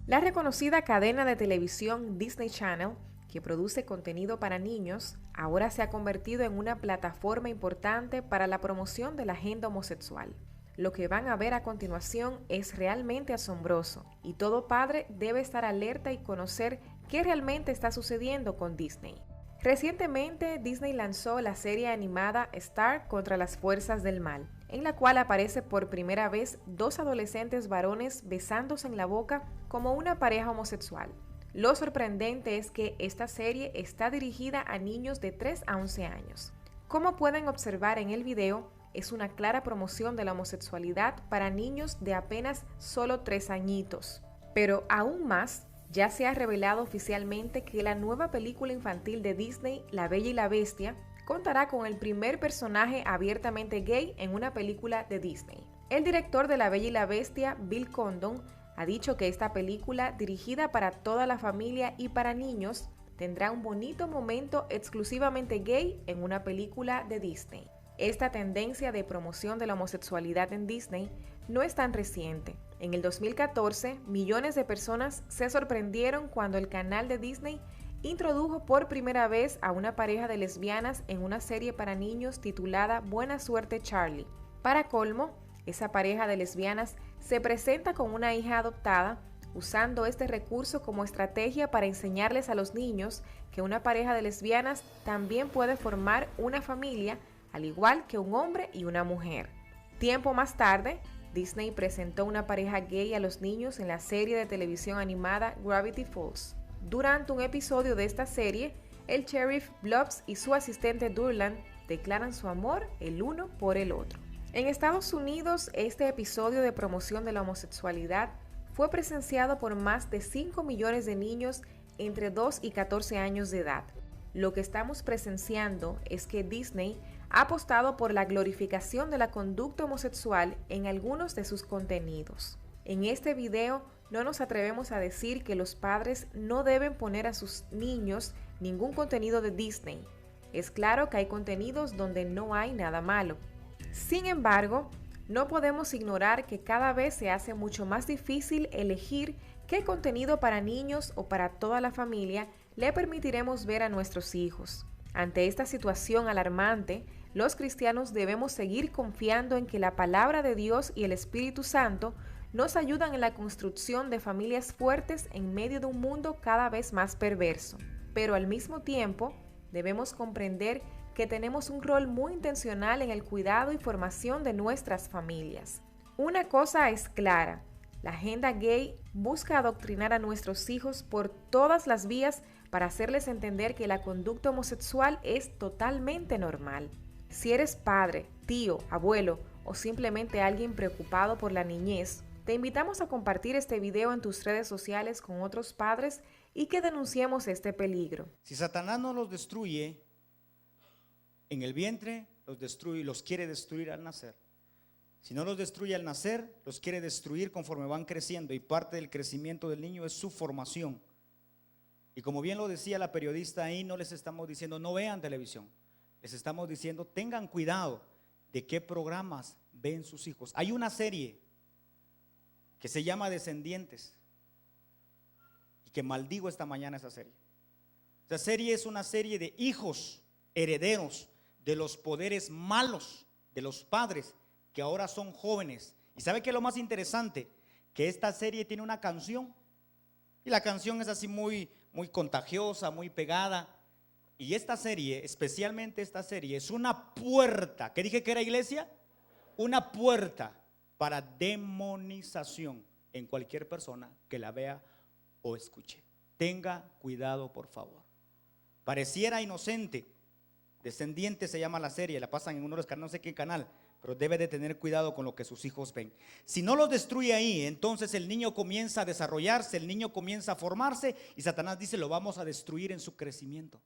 La reconocida cadena de televisión Disney Channel, que produce contenido para niños, ahora se ha convertido en una plataforma importante para la promoción de la agenda homosexual. Lo que van a ver a continuación es realmente asombroso y todo padre debe estar alerta y conocer qué realmente está sucediendo con Disney. Recientemente, Disney lanzó la serie animada Star contra las fuerzas del mal, en la cual aparece por primera vez dos adolescentes varones besándose en la boca como una pareja homosexual. Lo sorprendente es que esta serie está dirigida a niños de 3 a 11 años. Como pueden observar en el video, es una clara promoción de la homosexualidad para niños de apenas solo 3 añitos. Pero aún más, ya se ha revelado oficialmente que la nueva película infantil de Disney, La Bella y la Bestia, contará con el primer personaje abiertamente gay en una película de Disney. El director de La Bella y la Bestia, Bill Condon, ha dicho que esta película, dirigida para toda la familia y para niños, tendrá un bonito momento exclusivamente gay en una película de Disney. Esta tendencia de promoción de la homosexualidad en Disney no es tan reciente. En el 2014, millones de personas se sorprendieron cuando el canal de Disney introdujo por primera vez a una pareja de lesbianas en una serie para niños titulada Buena Suerte Charlie. Para colmo, esa pareja de lesbianas se presenta con una hija adoptada, usando este recurso como estrategia para enseñarles a los niños que una pareja de lesbianas también puede formar una familia, al igual que un hombre y una mujer. Tiempo más tarde, Disney presentó una pareja gay a los niños en la serie de televisión animada Gravity Falls. Durante un episodio de esta serie, el sheriff Blobs y su asistente Durland declaran su amor el uno por el otro. En Estados Unidos, este episodio de promoción de la homosexualidad fue presenciado por más de 5 millones de niños entre 2 y 14 años de edad. Lo que estamos presenciando es que Disney ha apostado por la glorificación de la conducta homosexual en algunos de sus contenidos. En este video no nos atrevemos a decir que los padres no deben poner a sus niños ningún contenido de Disney. Es claro que hay contenidos donde no hay nada malo. Sin embargo, no podemos ignorar que cada vez se hace mucho más difícil elegir qué contenido para niños o para toda la familia le permitiremos ver a nuestros hijos. Ante esta situación alarmante, los cristianos debemos seguir confiando en que la palabra de Dios y el Espíritu Santo nos ayudan en la construcción de familias fuertes en medio de un mundo cada vez más perverso. Pero al mismo tiempo, debemos comprender que tenemos un rol muy intencional en el cuidado y formación de nuestras familias. Una cosa es clara, la agenda gay busca adoctrinar a nuestros hijos por todas las vías para hacerles entender que la conducta homosexual es totalmente normal. Si eres padre, tío, abuelo o simplemente alguien preocupado por la niñez, te invitamos a compartir este video en tus redes sociales con otros padres y que denunciemos este peligro. Si Satanás no los destruye en el vientre, los destruye, los quiere destruir al nacer. Si no los destruye al nacer, los quiere destruir conforme van creciendo, y parte del crecimiento del niño es su formación. Y como bien lo decía la periodista ahí, no les estamos diciendo no vean televisión, les estamos diciendo tengan cuidado de qué programas ven sus hijos. Hay una serie que se llama Descendientes y que maldigo esta mañana esa serie. Esa serie es una serie de hijos herederos de los poderes malos de los padres que ahora son jóvenes. ¿Y sabe qué es lo más interesante? Que esta serie tiene una canción. Y la canción es así muy contagiosa, muy pegada. Y esta serie, especialmente esta serie, es una puerta. ¿Qué dije que era, iglesia? Una puerta para demonización en cualquier persona que la vea o escuche. Tenga cuidado, por favor. Pareciera inocente. Descendiente se llama la serie, la pasan en uno de los canales, no sé qué canal, pero debe de tener cuidado con lo que sus hijos ven. Si no los destruye ahí, entonces el niño comienza a desarrollarse, el niño comienza a formarse y Satanás dice, lo vamos a destruir en su crecimiento.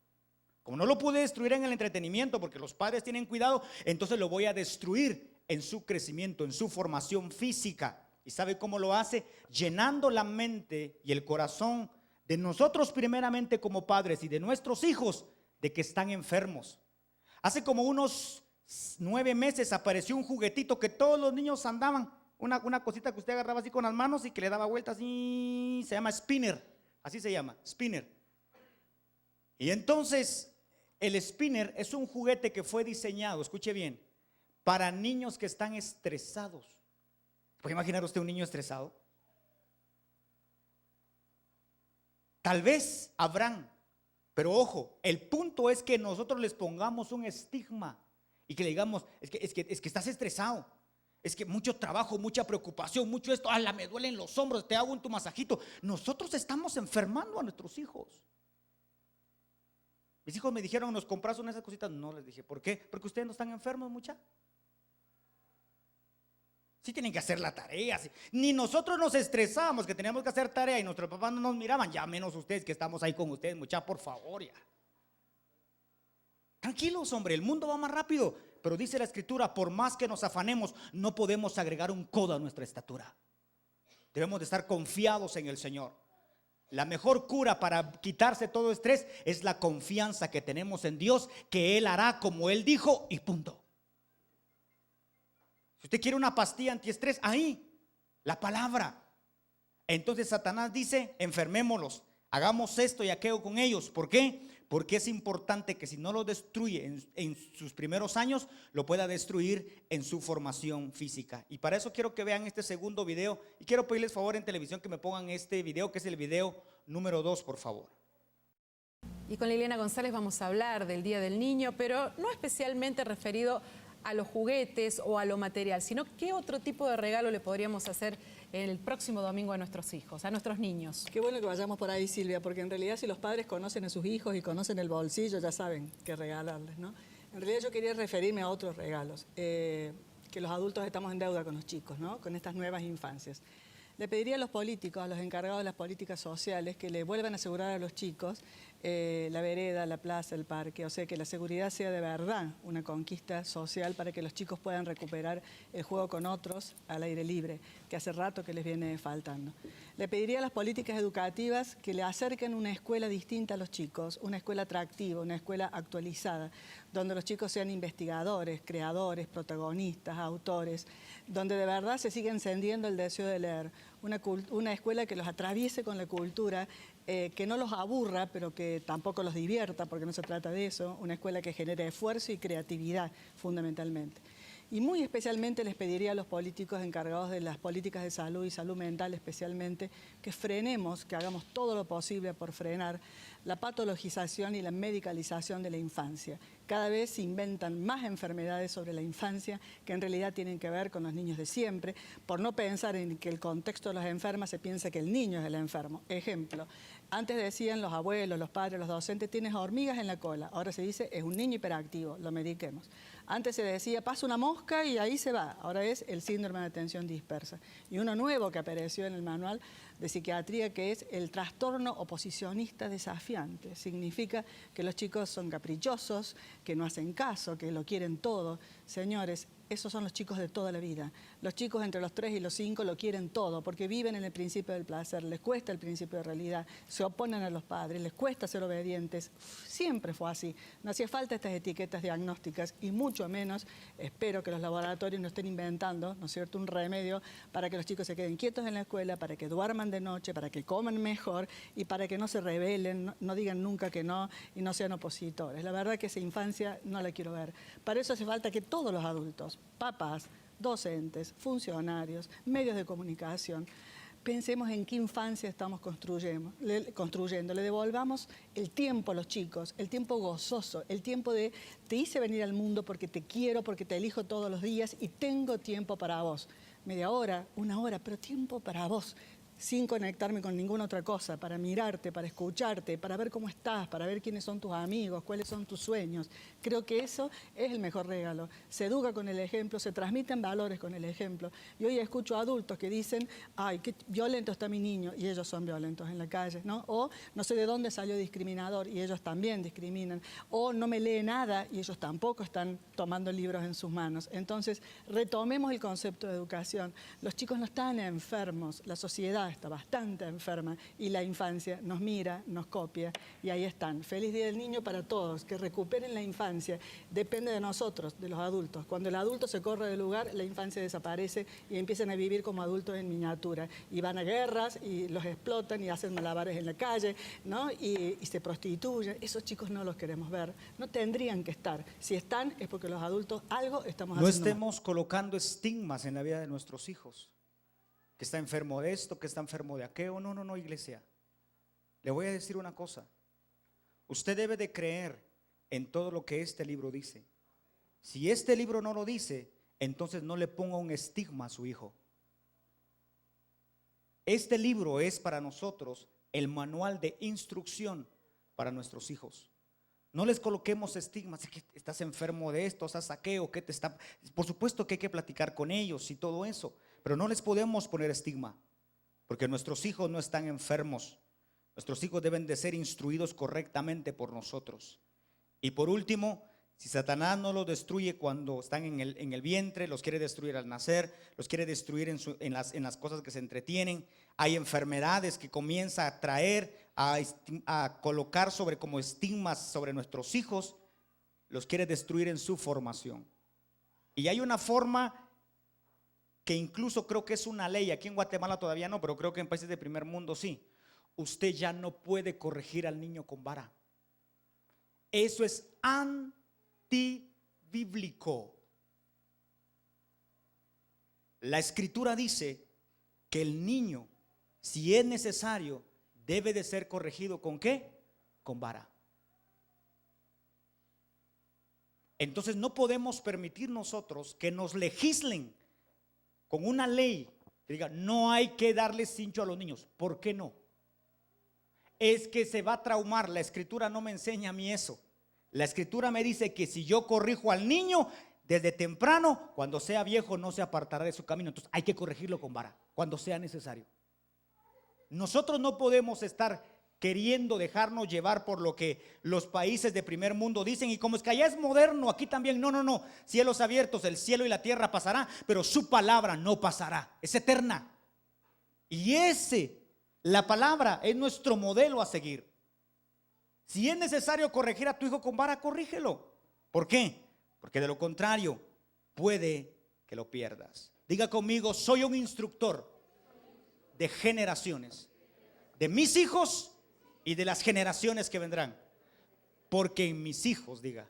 Como no lo pude destruir en el entretenimiento porque los padres tienen cuidado, entonces lo voy a destruir en su crecimiento, en su formación física. ¿Y sabe cómo lo hace? Llenando la mente y el corazón de nosotros primeramente como padres y de nuestros hijos de que están enfermos. Hace como unos 9 meses apareció un juguetito que todos los niños andaban, una cosita que usted agarraba así con las manos y que le daba vueltas y se llama spinner, así se llama, spinner. Y entonces el spinner es un juguete que fue diseñado, escuche bien, para niños que están estresados. ¿Puede imaginar usted un niño estresado? Tal vez habrán, pero ojo, el punto es que nosotros les pongamos un estigma y que le digamos, es que estás estresado, es que mucho trabajo, mucha preocupación, mucho esto, me duelen los hombros, te hago tu masajito. Nosotros estamos enfermando a nuestros hijos. Mis hijos me dijeron, ¿nos compras una de esas cositas? No, les dije, ¿por qué? Porque ustedes no están enfermos, mucha. Sí tienen que hacer la tarea, sí. Ni nosotros nos estresábamos que teníamos que hacer tarea y nuestros papás no nos miraban, ya menos ustedes que estamos ahí con ustedes, mucha, por favor, ya. Tranquilos, hombre, el mundo va más rápido, pero dice la escritura, por más que nos afanemos, no podemos agregar un codo a nuestra estatura. Debemos de estar confiados en el Señor. La mejor cura para quitarse todo estrés es la confianza que tenemos en Dios, que Él hará como Él dijo y punto. Si usted quiere una pastilla antiestrés, ahí, la palabra. Entonces Satanás dice, enfermémoslos, hagamos esto y aquello con ellos. ¿Por qué? Porque es importante que si no lo destruye en sus primeros años, lo pueda destruir en su formación física. Y para eso quiero que vean este segundo video. Y quiero pedirles favor en televisión que me pongan este video, que es el video número 2, por favor. Y con Liliana González vamos a hablar del Día del Niño, pero no especialmente referido a los juguetes o a lo material, sino qué otro tipo de regalo le podríamos hacer el próximo domingo a nuestros hijos, a nuestros niños. Qué bueno que vayamos por ahí, Silvia, porque en realidad si los padres conocen a sus hijos y conocen el bolsillo, ya saben qué regalarles, ¿no? En realidad yo quería referirme a otros regalos, que los adultos estamos en deuda con los chicos, ¿no? Con estas nuevas infancias. Le pediría a los políticos, a los encargados de las políticas sociales, que le vuelvan a asegurar a los chicos la vereda, la plaza, el parque, o sea, que la seguridad sea de verdad una conquista social para que los chicos puedan recuperar el juego con otros al aire libre, que hace rato que les viene faltando. Le pediría a las políticas educativas que le acerquen una escuela distinta a los chicos, una escuela atractiva, una escuela actualizada, donde los chicos sean investigadores, creadores, protagonistas, autores, donde de verdad se siga encendiendo el deseo de leer, una escuela que los atraviese con la cultura, que no los aburra, pero que tampoco los divierta, porque no se trata de eso, una escuela que genere esfuerzo y creatividad fundamentalmente. Y muy especialmente les pediría a los políticos encargados de las políticas de salud y salud mental especialmente, que frenemos, que hagamos todo lo posible por frenar la patologización y la medicalización de la infancia. Cada vez se inventan más enfermedades sobre la infancia que en realidad tienen que ver con los niños de siempre, por no pensar en que el contexto de los enfermos se piensa que el niño es el enfermo. Ejemplo, antes decían los abuelos, los padres, los docentes, tienes hormigas en la cola. Ahora se dice, es un niño hiperactivo, lo mediquemos. Antes se decía, pasa una mosca y ahí se va. Ahora es el síndrome de atención dispersa. Y uno nuevo que apareció en el manual de psiquiatría, que es el trastorno oposicionista desafiante. Significa que los chicos son caprichosos, que no hacen caso, que lo quieren todo. Señores, esos son los chicos de toda la vida. Los chicos entre los 3 y los 5 lo quieren todo, porque viven en el principio del placer, les cuesta el principio de realidad, se oponen a los padres, les cuesta ser obedientes. Siempre fue así. No hacía falta estas etiquetas diagnósticas y mucho menos espero que los laboratorios no estén inventando, ¿no es cierto?, un remedio para que los chicos se queden quietos en la escuela, para que duerman de noche, para que coman mejor y para que no se rebelen, no digan nunca que no y no sean opositores. La verdad que esa infancia no la quiero ver. Para eso hace falta que todos los adultos, papás, docentes, funcionarios, medios de comunicación, pensemos en qué infancia estamos construyendo, le devolvamos el tiempo a los chicos, el tiempo gozoso, el tiempo de te hice venir al mundo porque te quiero, porque te elijo todos los días y tengo tiempo para vos. Media hora, una hora, pero tiempo para vos, sin conectarme con ninguna otra cosa, para mirarte, para escucharte, para ver cómo estás, para ver quiénes son tus amigos, cuáles son tus sueños. Creo que eso es el mejor regalo. Se educa con el ejemplo, se transmiten valores con el ejemplo. Y hoy escucho a adultos que dicen, ay, qué violento está mi niño, y ellos son violentos en la calle, ¿no? O no sé de dónde salió discriminador, y ellos también discriminan. O no me lee nada, y ellos tampoco están tomando libros en sus manos. Entonces, retomemos el concepto de educación. Los chicos no están enfermos, la sociedad está bastante enferma y la infancia nos mira, nos copia y ahí están. Feliz Día del Niño para todos, que recuperen la infancia. Depende de nosotros, de los adultos. Cuando el adulto se corre del lugar, la infancia desaparece y empiezan a vivir como adultos en miniatura. Y van a guerras y los explotan y hacen malabares en la calle, ¿no? Y se prostituyen. Esos chicos no los queremos ver. No tendrían que estar. Si están es porque los adultos algo estamos No haciendo mal. estemos colocando estigmas en la vida de nuestros hijos. Que está enfermo de esto, que está enfermo de aquello. No, no, no, iglesia. Le voy a decir una cosa. Usted debe de creer en todo lo que este libro dice. Si este libro no lo dice, entonces no le ponga un estigma a su hijo. Este libro es para nosotros el manual de instrucción para nuestros hijos. No les coloquemos estigmas, que estás enfermo de esto, estás aquello, que te está. Por supuesto que hay que platicar con ellos y todo eso, pero no les podemos poner estigma, porque nuestros hijos no están enfermos. Nuestros hijos deben de ser instruidos correctamente por nosotros. Y por último, si Satanás no los destruye cuando están en el vientre, los quiere destruir al nacer, los quiere destruir en las cosas que se entretienen. Hay enfermedades que comienza a traer, a colocar como estigmas sobre nuestros hijos, los quiere destruir en su formación. Y hay una forma que incluso creo que es una ley, aquí en Guatemala todavía no, pero creo que en países de primer mundo sí. Usted ya no puede corregir al niño con vara. Eso es antibíblico. La escritura dice que el niño, si es necesario, debe de ser corregido ¿con qué? Con vara. Entonces no podemos permitir nosotros que nos legislen con una ley que diga no hay que darle cincho a los niños. ¿Por qué no? Es que se va a traumar. La escritura no me enseña a mí eso. La escritura me dice que si yo corrijo al niño desde temprano, cuando sea viejo no se apartará de su camino. Entonces hay que corregirlo con vara cuando sea necesario. Nosotros no podemos estar queriendo dejarnos llevar por lo que los países de primer mundo dicen, y como es que allá es moderno, aquí también, no, cielos abiertos, el cielo y la tierra pasará, pero su palabra no pasará, es eterna. Y la palabra es nuestro modelo a seguir. Si es necesario corregir a tu hijo con vara, corrígelo. ¿Por qué? Porque de lo contrario puede que lo pierdas. Diga conmigo, soy un instructor de generaciones, de mis hijos y de las generaciones que vendrán, porque en mis hijos, diga,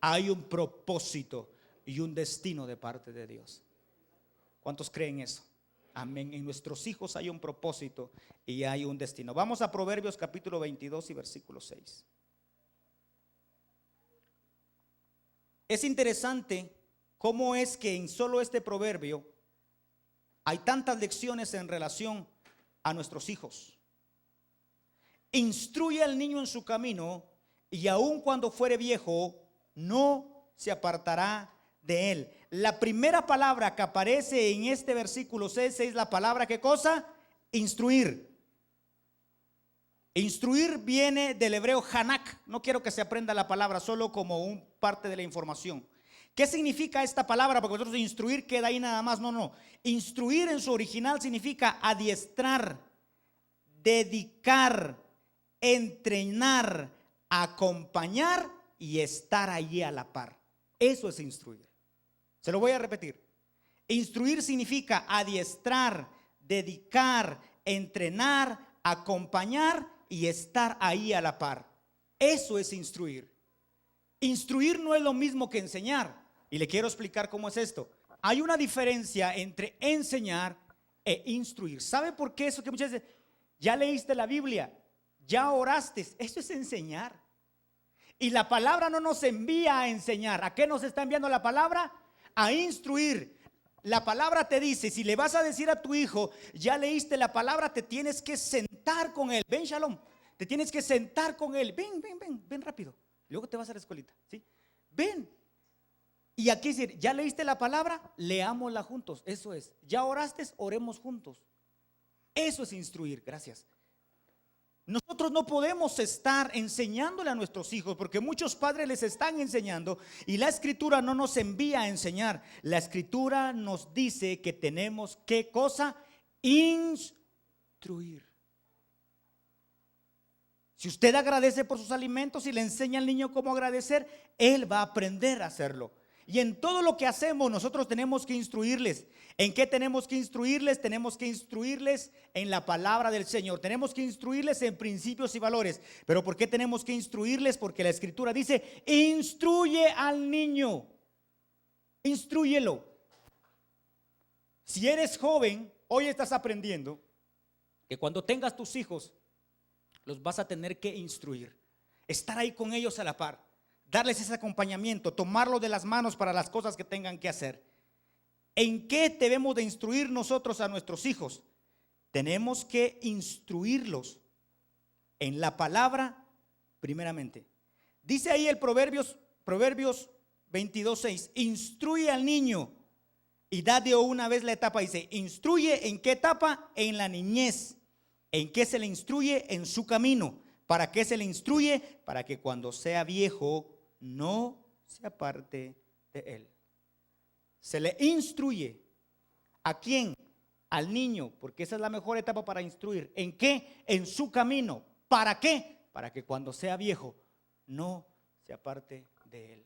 hay un propósito y un destino de parte de Dios. ¿Cuántos creen eso? Amén. En nuestros hijos hay un propósito y hay un destino. Vamos a Proverbios capítulo 22 y versículo 6. Es interesante cómo es que en solo este proverbio hay tantas lecciones en relación a nuestros hijos. Instruye al niño en su camino y aun cuando fuere viejo no se apartará de él. La primera palabra que aparece en este versículo 6 es la palabra, ¿qué cosa? Instruir. Instruir viene del hebreo hanak. No quiero que se aprenda la palabra solo como parte de la información. ¿Qué significa esta palabra? Porque nosotros instruir queda ahí nada más. No. Instruir en su original significa adiestrar, dedicar, entrenar, acompañar y estar allí a la par. Eso es instruir. Se lo voy a repetir. Instruir significa adiestrar, dedicar, entrenar, acompañar y estar ahí a la par. Eso es instruir. Instruir no es lo mismo que enseñar. Y le quiero explicar cómo es esto. hay una diferencia entre enseñar e instruir. ¿Sabe por qué eso? Que muchas veces, ya leíste la Biblia, ya oraste, eso es enseñar. Y la palabra no nos envía a enseñar. ¿A qué nos está enviando la palabra? A instruir. La palabra te dice, si le vas a decir a tu hijo, ya leíste la palabra, te tienes que sentar con él. Ven, Shalom, te tienes que sentar con él. Ven rápido. Luego te vas a la escuelita, ¿sí? Ven. Y aquí decir, ya leíste la palabra, leámosla juntos. Eso es. Ya oraste, oremos juntos. Eso es instruir. Gracias. Nosotros no podemos estar enseñándole a nuestros hijos porque muchos padres les están enseñando y la escritura no nos envía a enseñar. La escritura nos dice que tenemos ¿qué cosa? Instruir. Si usted agradece por sus alimentos y le enseña al niño cómo agradecer, él va a aprender a hacerlo. Y en todo lo que hacemos nosotros tenemos que instruirles. ¿En qué tenemos que instruirles? Tenemos que instruirles en la palabra del Señor. Tenemos que instruirles en principios y valores. ¿Pero por qué tenemos que instruirles? Porque la escritura dice, instruye al niño. Instrúyelo. Si eres joven, hoy estás aprendiendo que cuando tengas tus hijos, los vas a tener que instruir. Estar ahí con ellos a la par. Darles ese acompañamiento, tomarlos de las manos para las cosas que tengan que hacer. ¿En qué debemos de instruir nosotros a nuestros hijos? Tenemos que instruirlos en la palabra primeramente. Dice ahí el Proverbios 22:6, instruye al niño y da de una vez la etapa. Dice, instruye ¿en qué etapa? En la niñez. ¿En qué se le instruye? En su camino. ¿Para qué se le instruye? Para que cuando sea viejo no se aparte de él. Se le instruye. ¿A quién? Al niño, porque esa es la mejor etapa para instruir. ¿En qué? En su camino. ¿Para qué? Para que cuando sea viejo no se aparte de él.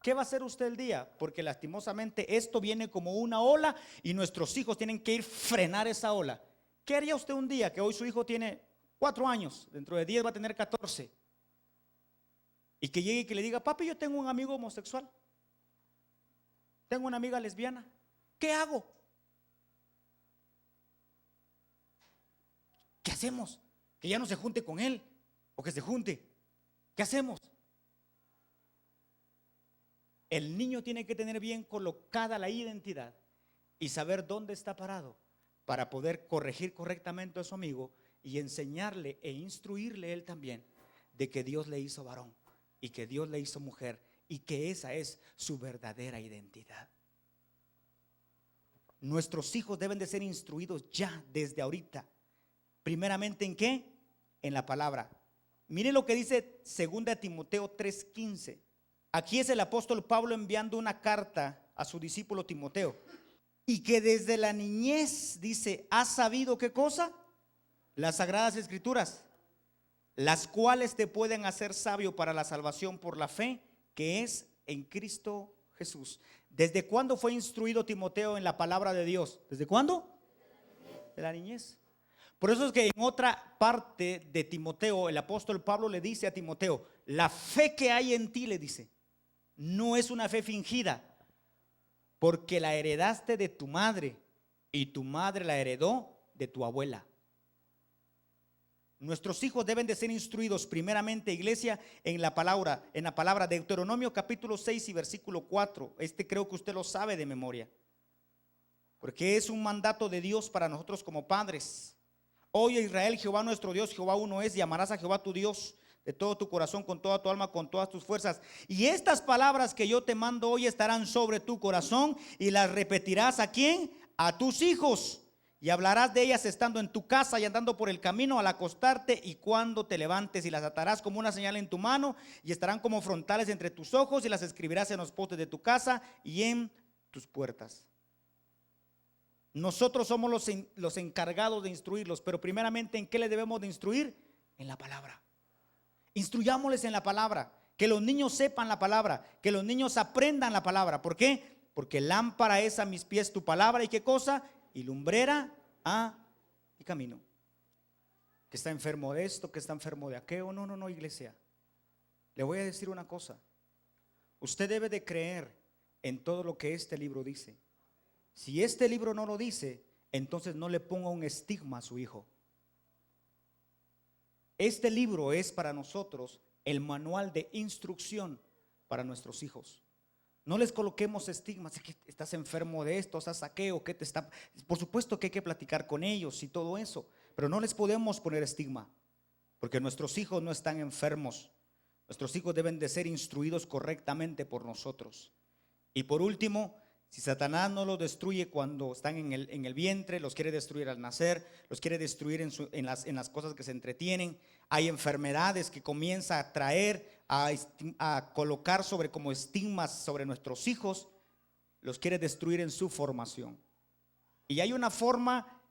¿Qué va a hacer usted el día? Porque lastimosamente esto viene como una ola y nuestros hijos tienen que ir frenar esa ola. ¿Qué haría usted un día que hoy su hijo tiene 4 años, dentro de 10 va a tener 14? Y que llegue y que le diga, papi, yo tengo un amigo homosexual, tengo una amiga lesbiana, ¿qué hago? ¿Qué hacemos? Que ya no se junte con él o que se junte. ¿Qué hacemos? El niño tiene que tener bien colocada la identidad y saber dónde está parado para poder corregir correctamente a su amigo y enseñarle e instruirle él también de que Dios le hizo varón y que Dios le hizo mujer y que esa es su verdadera identidad. Nuestros hijos deben de ser instruidos ya desde ahorita. Primeramente, ¿en qué? En la palabra. Mire lo que dice 2 Timoteo 3:15. Aquí es el apóstol Pablo enviando una carta a su discípulo Timoteo. Y que desde la niñez, dice, ¿has sabido qué cosa? Las sagradas escrituras, las cuales te pueden hacer sabio para la salvación por la fe que es en Cristo Jesús. ¿Desde cuándo fue instruido Timoteo en la palabra de Dios? ¿Desde cuándo? De la niñez. Por eso es que en otra parte de Timoteo, el apóstol Pablo le dice a Timoteo, la fe que hay en ti, le dice, no es una fe fingida, porque la heredaste de tu madre y tu madre la heredó de tu abuela. Nuestros hijos deben de ser instruidos primeramente, iglesia, en la palabra de Deuteronomio capítulo 6 y versículo 4. Creo que usted lo sabe de memoria, porque es un mandato de Dios para nosotros como padres. Oye Israel, Jehová nuestro Dios, Jehová uno es, y amarás a Jehová tu Dios de todo tu corazón, con toda tu alma, con todas tus fuerzas. Y estas palabras que yo te mando hoy estarán sobre tu corazón y las repetirás ¿a quién? A tus hijos. Y hablarás de ellas estando en tu casa y andando por el camino al acostarte y cuando te levantes, y las atarás como una señal en tu mano y estarán como frontales entre tus ojos, y las escribirás en los postes de tu casa y en tus puertas. Nosotros somos los encargados de instruirlos, pero primeramente ¿en qué le debemos de instruir? En la palabra. Instruyámosles en la palabra, que los niños sepan la palabra, que los niños aprendan la palabra. ¿Por qué? Porque lámpara es a mis pies tu palabra y ¿qué cosa? Y lumbrera a mi camino. Que está enfermo de esto, que está enfermo de aquello. No, iglesia. Le voy a decir una cosa. Usted debe de creer en todo lo que este libro dice. Si este libro no lo dice, entonces no le ponga un estigma a su hijo. Este libro es para nosotros el manual de instrucción para nuestros hijos. No les coloquemos estigmas, que estás enfermo de esto, estás saqueo, que te está. Por supuesto que hay que platicar con ellos y todo eso, pero no les podemos poner estigma, porque nuestros hijos no están enfermos. Nuestros hijos deben de ser instruidos correctamente por nosotros. Y por último, si Satanás no los destruye cuando están en el vientre, los quiere destruir al nacer, los quiere destruir en las cosas que se entretienen. Hay enfermedades que comienza a traer, a colocar como estigmas sobre nuestros hijos, los quiere destruir en su formación. Y hay una forma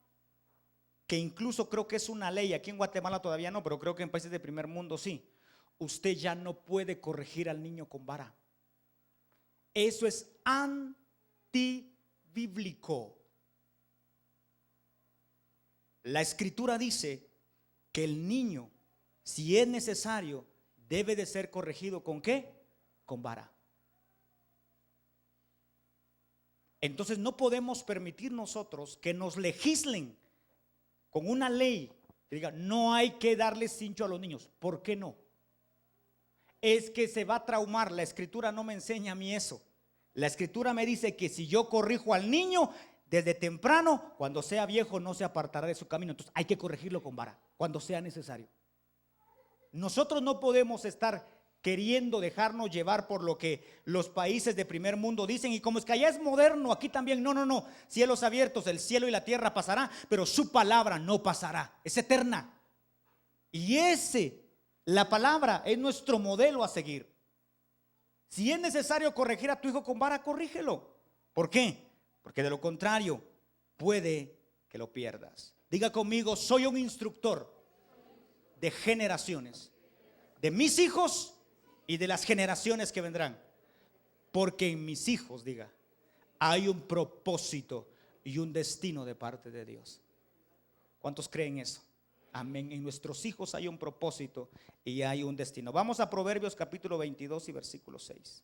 que incluso creo que es una ley, aquí en Guatemala todavía no, pero creo que en países de primer mundo sí. Usted ya no puede corregir al niño con vara. Eso es antibíblico. La escritura dice que el niño, si es necesario, debe de ser corregido ¿con qué? Con vara. Entonces no podemos permitir nosotros que nos legislen con una ley que diga no hay que darle cincho a los niños. ¿Por qué no? Es que se va a traumar. La escritura no me enseña a mí eso. La escritura me dice que si yo corrijo al niño desde temprano, cuando sea viejo no se apartará de su camino. Entonces hay que corregirlo con vara cuando sea necesario. Nosotros no podemos estar queriendo dejarnos llevar por lo que los países de primer mundo dicen, y como es que allá es moderno, aquí también, no, cielos abiertos, el cielo y la tierra pasará, pero su palabra no pasará, es eterna. Y la palabra es nuestro modelo a seguir. Si es necesario corregir a tu hijo con vara, corrígelo. ¿Por qué? Porque de lo contrario puede que lo pierdas. Diga conmigo, soy un instructor de generaciones, de mis hijos y de las generaciones que vendrán. Porque en mis hijos, diga, hay un propósito y un destino de parte de Dios. ¿Cuántos creen eso? Amén. En nuestros hijos hay un propósito y hay un destino. Vamos a Proverbios capítulo 22 y versículo 6.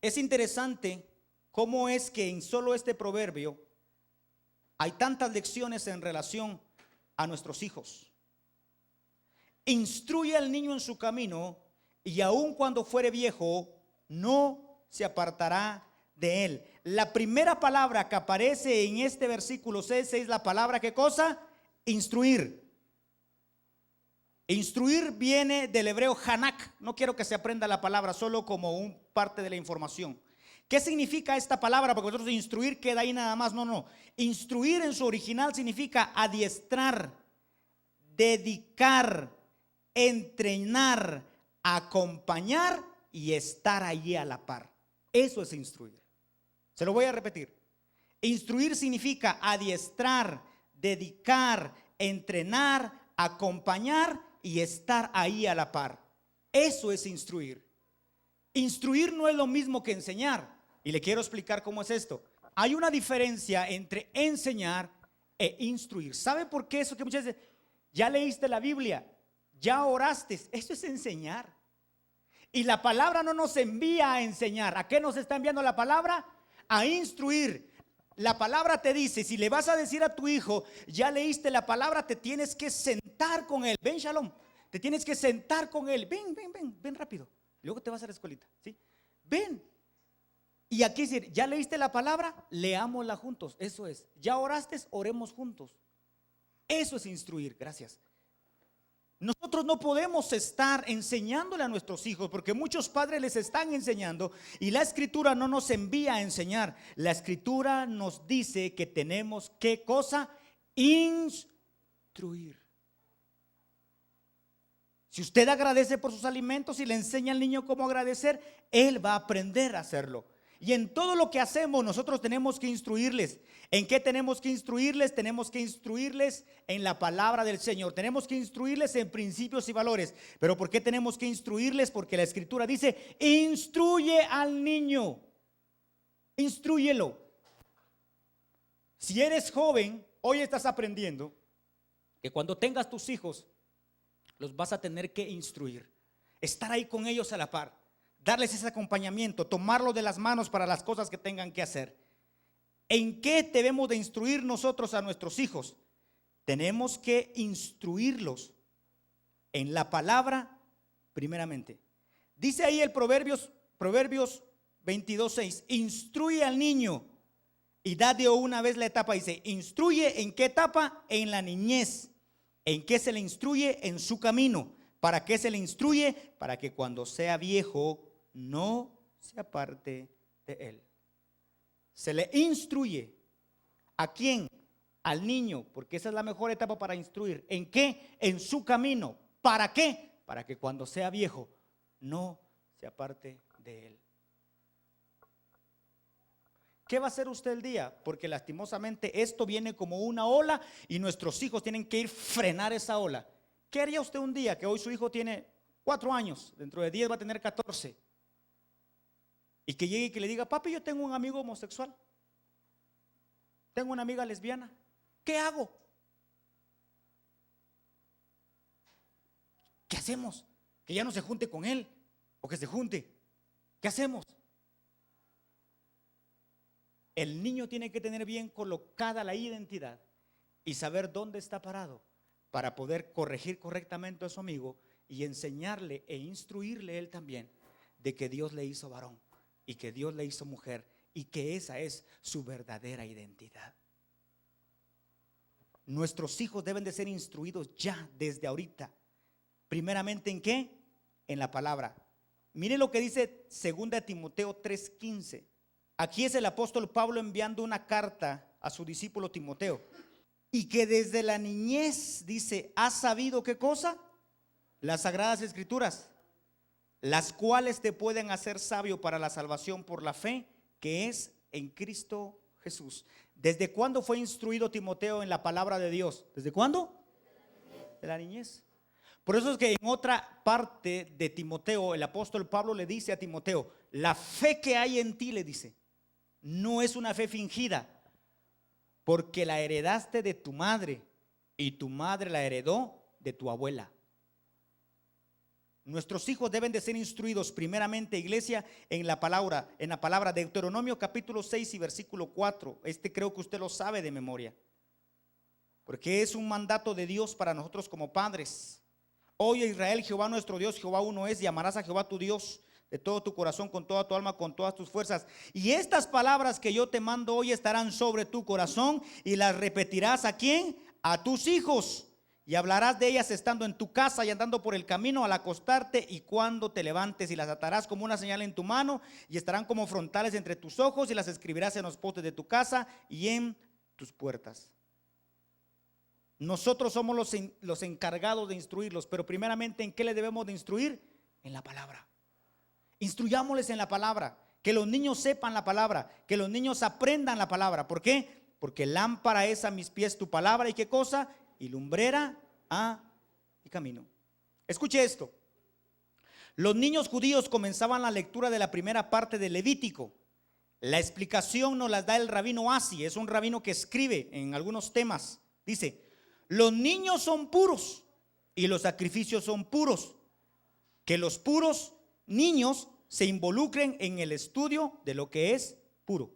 Es interesante cómo es que en solo este proverbio hay tantas lecciones en relación a nuestros hijos. Instruye al niño en su camino y aun cuando fuere viejo no se apartará de él. La primera palabra que aparece en este versículo 6 es la palabra, ¿qué cosa? Instruir. Instruir viene del hebreo hanak. No quiero que se aprenda la palabra solo como parte de la información. ¿Qué significa esta palabra? Porque nosotros instruir queda ahí nada más. No. Instruir en su original significa adiestrar, dedicar, entrenar, acompañar y estar allí a la par. Eso es instruir. Se lo voy a repetir. Instruir significa adiestrar, dedicar, entrenar, acompañar y estar ahí a la par. Eso es instruir. Instruir no es lo mismo que enseñar. Y le quiero explicar cómo es esto. Hay una diferencia entre enseñar e instruir. ¿Sabe por qué eso? Que muchas veces ya leíste la Biblia, ya oraste. Eso es enseñar. Y la palabra no nos envía a enseñar. ¿A qué nos está enviando la palabra? A instruir. La palabra te dice, si le vas a decir a tu hijo, ya leíste la palabra, te tienes que sentar con él. Ven, Shalom. Te tienes que sentar con él. Ven rápido. Luego te vas a la escuelita, ¿sí? Ven. Y aquí decir, ya leíste la palabra, leámosla juntos. Eso es. Ya oraste, oremos juntos. Eso es instruir. Gracias. Nosotros no podemos estar enseñándole a nuestros hijos porque muchos padres les están enseñando y la escritura no nos envía a enseñar. La escritura nos dice que tenemos ¿qué cosa? Instruir. Si usted agradece por sus alimentos y le enseña al niño cómo agradecer, él va a aprender a hacerlo. Y en todo lo que hacemos nosotros tenemos que instruirles. ¿En qué tenemos que instruirles? Tenemos que instruirles en la palabra del Señor. Tenemos que instruirles en principios y valores. ¿Pero por qué tenemos que instruirles? Porque la escritura dice, instruye al niño. Instrúyelo. Si eres joven, hoy estás aprendiendo que cuando tengas tus hijos, los vas a tener que instruir. Estar ahí con ellos a la par. darles ese acompañamiento, tomarlos de las manos para las cosas que tengan que hacer. ¿En qué debemos de instruir nosotros a nuestros hijos? Tenemos que instruirlos en la palabra primeramente. Dice ahí el Proverbios 22:6, instruye al niño y da de una vez la etapa. Dice, instruye ¿en qué etapa? En la niñez. ¿En qué se le instruye? En su camino. ¿Para qué se le instruye? Para que cuando sea viejo no se aparte de él. Se le instruye. ¿A quién? Al niño, porque esa es la mejor etapa para instruir. ¿En qué? En su camino. ¿Para qué? Para que cuando sea viejo no se aparte de él. ¿Qué va a hacer usted el día? Porque lastimosamente esto viene como una ola y nuestros hijos tienen que ir frenar esa ola. ¿Qué haría usted un día que hoy su hijo tiene 4 años, dentro de 10 va a tener 14? Y que llegue y que le diga, papi, yo tengo un amigo homosexual, tengo una amiga lesbiana, ¿qué hago? ¿Qué hacemos? Que ya no se junte con él o que se junte. ¿Qué hacemos? El niño tiene que tener bien colocada la identidad y saber dónde está parado para poder corregir correctamente a su amigo y enseñarle e instruirle él también de que Dios le hizo varón y que Dios le hizo mujer y que esa es su verdadera identidad. Nuestros hijos deben de ser instruidos ya desde ahorita. Primeramente, ¿en qué? En la palabra. Mire lo que dice 2 Timoteo 3:15. Aquí es el apóstol Pablo enviando una carta a su discípulo Timoteo. Y que desde la niñez, dice, ¿has sabido qué cosa? Las sagradas escrituras, las cuales te pueden hacer sabio para la salvación por la fe que es en Cristo Jesús. ¿Desde cuándo fue instruido Timoteo en la palabra de Dios? ¿Desde cuándo? De la niñez. Por eso es que en otra parte de Timoteo, el apóstol Pablo le dice a Timoteo, la fe que hay en ti, le dice, no es una fe fingida, porque la heredaste de tu madre y tu madre la heredó de tu abuela. Nuestros hijos deben de ser instruidos primeramente, iglesia, en la palabra de Deuteronomio capítulo 6 y versículo 4. Creo que usted lo sabe de memoria, porque es un mandato de Dios para nosotros como padres. Oye Israel, Jehová nuestro Dios, Jehová uno es, y amarás a Jehová tu Dios de todo tu corazón, con toda tu alma, con todas tus fuerzas. Y estas palabras que yo te mando hoy estarán sobre tu corazón y las repetirás ¿a quién? A tus hijos. Y hablarás de ellas estando en tu casa y andando por el camino al acostarte y cuando te levantes, y las atarás como una señal en tu mano y estarán como frontales entre tus ojos, y las escribirás en los postes de tu casa y en tus puertas. Nosotros somos los encargados de instruirlos, pero primeramente ¿en qué le debemos de instruir? En la palabra. Instruyámosles en la palabra, que los niños sepan la palabra, que los niños aprendan la palabra. ¿Por qué? Porque lámpara es a mis pies tu palabra y ¿qué cosa? Y lumbrera a mi camino. Escuche esto. Los niños judíos comenzaban la lectura de la primera parte del Levítico. La explicación nos la da el rabino Asi, es un rabino que escribe en algunos temas. Dice, los niños son puros y los sacrificios son puros. Que los puros niños se involucren en el estudio de lo que es puro.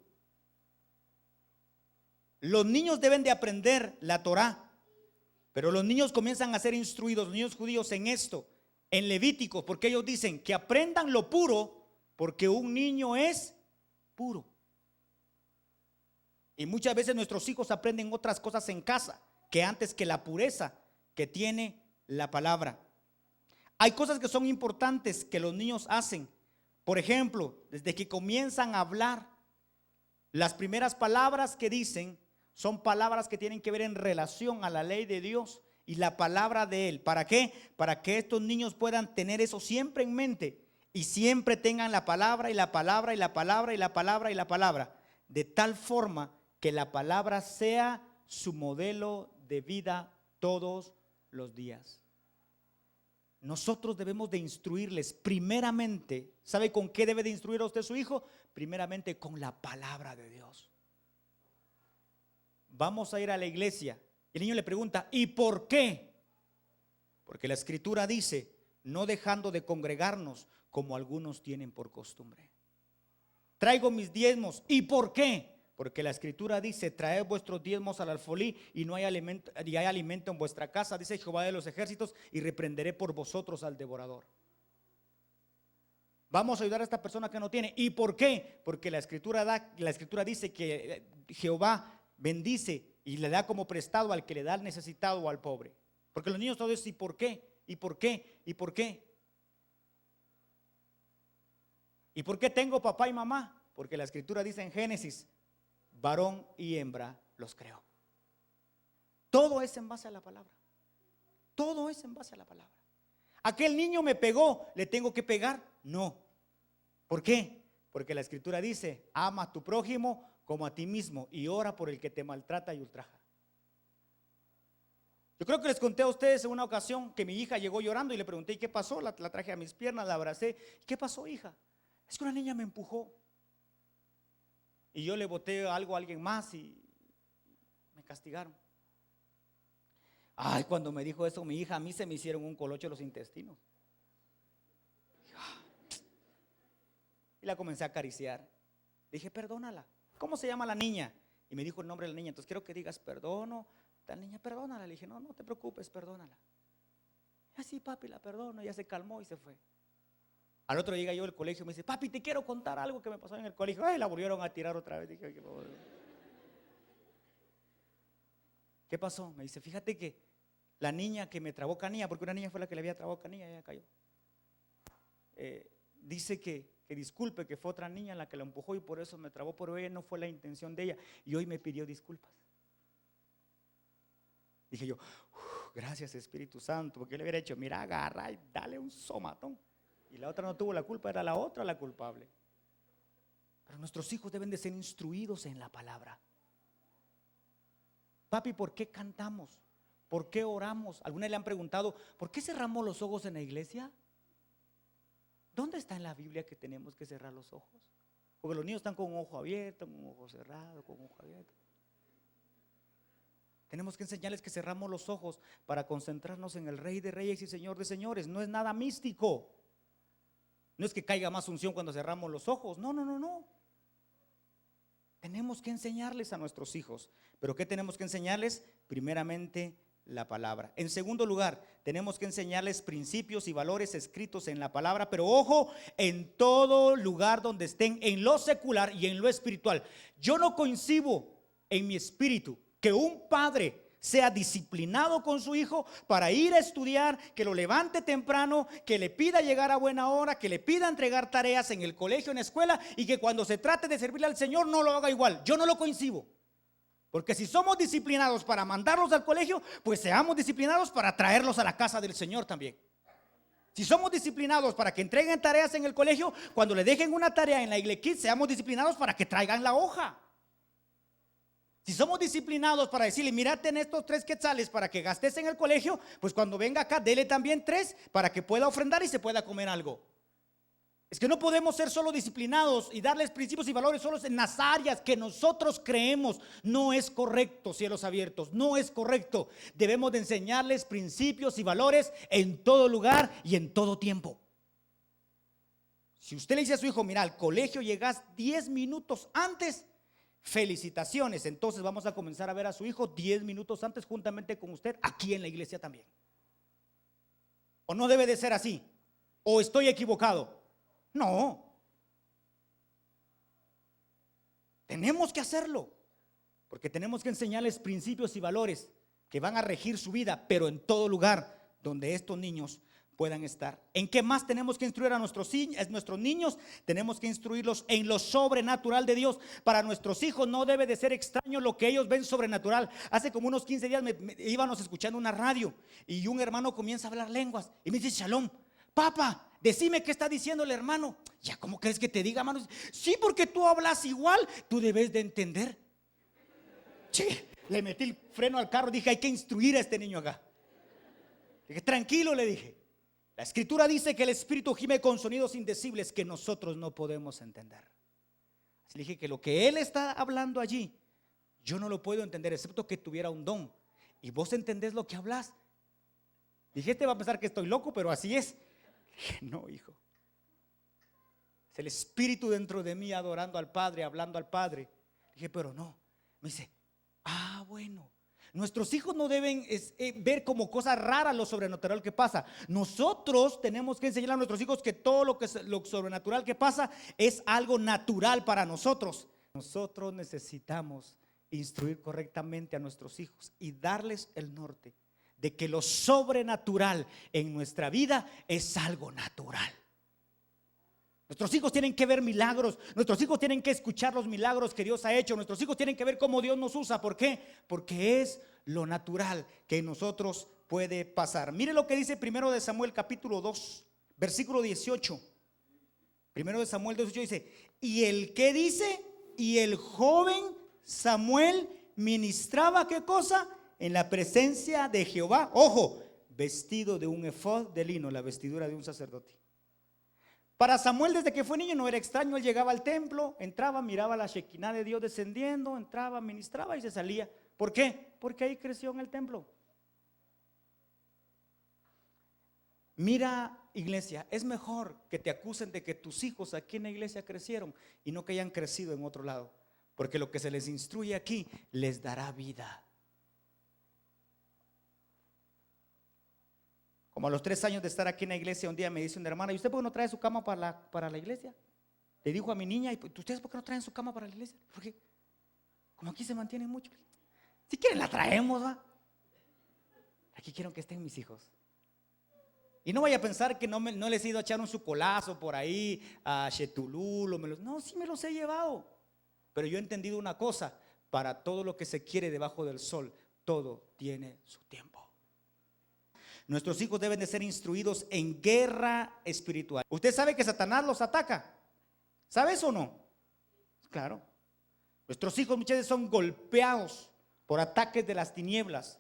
Los niños deben de aprender la Torá, pero los niños comienzan a ser instruidos, los niños judíos, en esto, en Levítico, porque ellos dicen que aprendan lo puro, porque un niño es puro. Y muchas veces nuestros hijos aprenden otras cosas en casa que antes que la pureza que tiene la palabra. Hay cosas que son importantes que los niños hacen. Por ejemplo, desde que comienzan a hablar, las primeras palabras que dicen son palabras que tienen que ver en relación a la ley de Dios y la palabra de Él. ¿Para qué? Para que estos niños puedan tener eso siempre en mente y siempre tengan la palabra y la palabra y la palabra y la palabra y la palabra, de tal forma que la palabra sea su modelo de vida todos los días. Nosotros debemos de instruirles primeramente. ¿Sabe con qué debe de instruir a usted su hijo? Primeramente con la palabra de Dios. Vamos a ir a la iglesia y el niño le pregunta, ¿y por qué? Porque la escritura dice, no dejando de congregarnos como algunos tienen por costumbre. Traigo mis diezmos. ¿Y por qué? Porque la escritura dice, traed vuestros diezmos al alfolí y no hay alimento en vuestra casa, dice Jehová de los ejércitos, y reprenderé por vosotros al devorador. Vamos a ayudar a esta persona que no tiene. ¿Y por qué? Porque la escritura dice que Jehová bendice y le da como prestado al que le da al necesitado o al pobre. Porque los niños todos dicen, ¿y por qué? ¿Y por qué? ¿Y por qué? ¿Y por qué tengo papá y mamá? Porque la escritura dice en Génesis, varón y hembra los creó. Todo es en base a la palabra. Todo es en base a la palabra. Aquel niño me pegó, ¿le tengo que pegar? No. ¿Por qué? Porque la escritura dice, ama a tu prójimo como a ti mismo y ora por el que te maltrata y ultraja. Yo creo que les conté a ustedes en una ocasión que mi hija llegó llorando y le pregunté, ¿y qué pasó? La traje a mis piernas, la abracé. ¿Qué pasó, hija? Es que una niña me empujó. Y yo le boté algo a alguien más y me castigaron. Ay, cuando me dijo eso mi hija, a mí se me hicieron un colocho los intestinos. Y la comencé a acariciar. Dije, perdónala. ¿Cómo se llama la niña? Y me dijo el nombre de la niña. Entonces quiero que digas, perdono. Tal niña, perdónala. Le dije, no te preocupes, perdónala. Y así, papi, la perdono. Ya se calmó y se fue. Al otro día yo al colegio y me dice, papi, te quiero contar algo que me pasó en el colegio. Ay, la volvieron a tirar otra vez. Dije, ¿qué pasó? Me dice, fíjate que la niña que me trabó canilla, porque una niña fue la que le había trabado canilla, ella cayó. Dice que disculpe, que fue otra niña la que la empujó y por eso me trabó, pero ella no fue la intención de ella y hoy me pidió disculpas. Dije yo, gracias Espíritu Santo, porque yo le hubiera dicho, mira, agarra y dale un somatón. Y la otra no tuvo la culpa, era la otra la culpable. Pero nuestros hijos deben de ser instruidos en la palabra. Papi, ¿por qué cantamos? ¿Por qué oramos? Algunos le han preguntado, ¿por qué cerramos los ojos en la iglesia? ¿Dónde está en la Biblia que tenemos que cerrar los ojos? Porque los niños están con un ojo abierto, con un ojo cerrado, con un ojo abierto. Tenemos que enseñarles que cerramos los ojos para concentrarnos en el Rey de Reyes y Señor de Señores. No es nada místico. No es que caiga más unción cuando cerramos los ojos. No. Tenemos que enseñarles a nuestros hijos. ¿Pero qué tenemos que enseñarles? Primeramente, la palabra. En segundo lugar, tenemos que enseñarles principios y valores escritos en la palabra, pero ojo, en todo lugar donde estén, en lo secular y en lo espiritual. Yo no concibo en mi espíritu que un padre sea disciplinado con su hijo para ir a estudiar, que lo levante temprano, que le pida llegar a buena hora, que le pida entregar tareas en el colegio, en la escuela, y que cuando se trate de servirle al Señor no lo haga igual. Yo no lo concibo. Porque si somos disciplinados para mandarlos al colegio, pues seamos disciplinados para traerlos a la casa del Señor también. Si somos disciplinados para que entreguen tareas en el colegio, cuando le dejen una tarea en la Iglequit, seamos disciplinados para que traigan la hoja. Si somos disciplinados para decirle, mira, ten estos 3 quetzales para que gastes en el colegio, pues cuando venga acá, dele también 3 para que pueda ofrendar y se pueda comer algo. Es que no podemos ser solo disciplinados y darles principios y valores solo en las áreas que nosotros creemos. No es correcto, cielos abiertos, no es correcto. Debemos de enseñarles principios y valores en todo lugar y en todo tiempo. Si usted le dice a su hijo, mira, al colegio llegas 10 minutos antes, felicitaciones. Entonces vamos a comenzar a ver a su hijo 10 minutos antes juntamente con usted aquí en la iglesia también. ¿O no debe de ser así? ¿O estoy equivocado? No. Tenemos que hacerlo, porque tenemos que enseñarles principios y valores que van a regir su vida, pero en todo lugar donde estos niños puedan estar. ¿En qué más tenemos que instruir a nuestros niños? Tenemos que instruirlos en lo sobrenatural de Dios. Para nuestros hijos no debe de ser extraño lo que ellos ven sobrenatural. Hace como unos 15 días íbamos escuchando una radio y un hermano comienza a hablar lenguas y me dice, Shalom, papá, decime qué está diciendo el hermano. Ya, ¿cómo crees que te diga, hermano? Sí, porque tú hablas igual, tú debes de entender. Che, le metí el freno al carro, dije, hay que instruir a este niño acá. Dije, tranquilo, le dije. La escritura dice que el espíritu gime con sonidos indecibles que nosotros no podemos entender. Así le dije que lo que él está hablando allí, yo no lo puedo entender, excepto que tuviera un don. Y vos entendés lo que hablas. Dije, este va a pensar que estoy loco, pero así es. Dije, no, hijo. Es el Espíritu dentro de mí adorando al Padre, hablando al Padre. Dije, pero no. Me dice, bueno. Nuestros hijos no deben ver como cosa rara lo sobrenatural que pasa. Nosotros tenemos que enseñar a nuestros hijos que todo lo sobrenatural que pasa es algo natural para nosotros. Nosotros necesitamos instruir correctamente a nuestros hijos y darles el norte de que lo sobrenatural en nuestra vida es algo natural. Nuestros hijos tienen que ver milagros, nuestros hijos tienen que escuchar los milagros que Dios ha hecho, nuestros hijos tienen que ver cómo Dios nos usa. ¿Por qué? Porque es lo natural que en nosotros puede pasar. Mire lo que dice 1 Samuel capítulo 2, versículo 18. 1 Samuel 18 dice, ¿y el qué dice? Y el joven Samuel ministraba, ¿qué cosa? En la presencia de Jehová, ojo, vestido de un efod de lino, la vestidura de un sacerdote. Para Samuel, desde que fue niño, no era extraño. Él llegaba al templo, entraba, miraba la Shekinah de Dios descendiendo, entraba, ministraba y se salía. ¿Por qué? Porque ahí creció en el templo. Mira, iglesia, es mejor que te acusen de que tus hijos aquí en la iglesia crecieron y no que hayan crecido en otro lado, porque lo que se les instruye aquí les dará vida. Como a los 3 años de estar aquí en la iglesia, un día me dice una hermana, ¿y usted por qué no trae su cama para la iglesia? Le dijo a mi niña, ¿y ustedes por qué no traen su cama para la iglesia? Porque como aquí se mantienen mucho, si quieren la traemos, ¿va? Aquí quiero que estén mis hijos. Y no vaya a pensar que no les he ido a echar un sucolazo por ahí a Chetulul. No, sí me los he llevado. Pero yo he entendido una cosa, para todo lo que se quiere debajo del sol, todo tiene su tiempo. Nuestros hijos deben de ser instruidos en guerra espiritual. ¿Usted sabe que Satanás los ataca? ¿Sabe eso o no? Claro. Nuestros hijos muchas veces son golpeados por ataques de las tinieblas.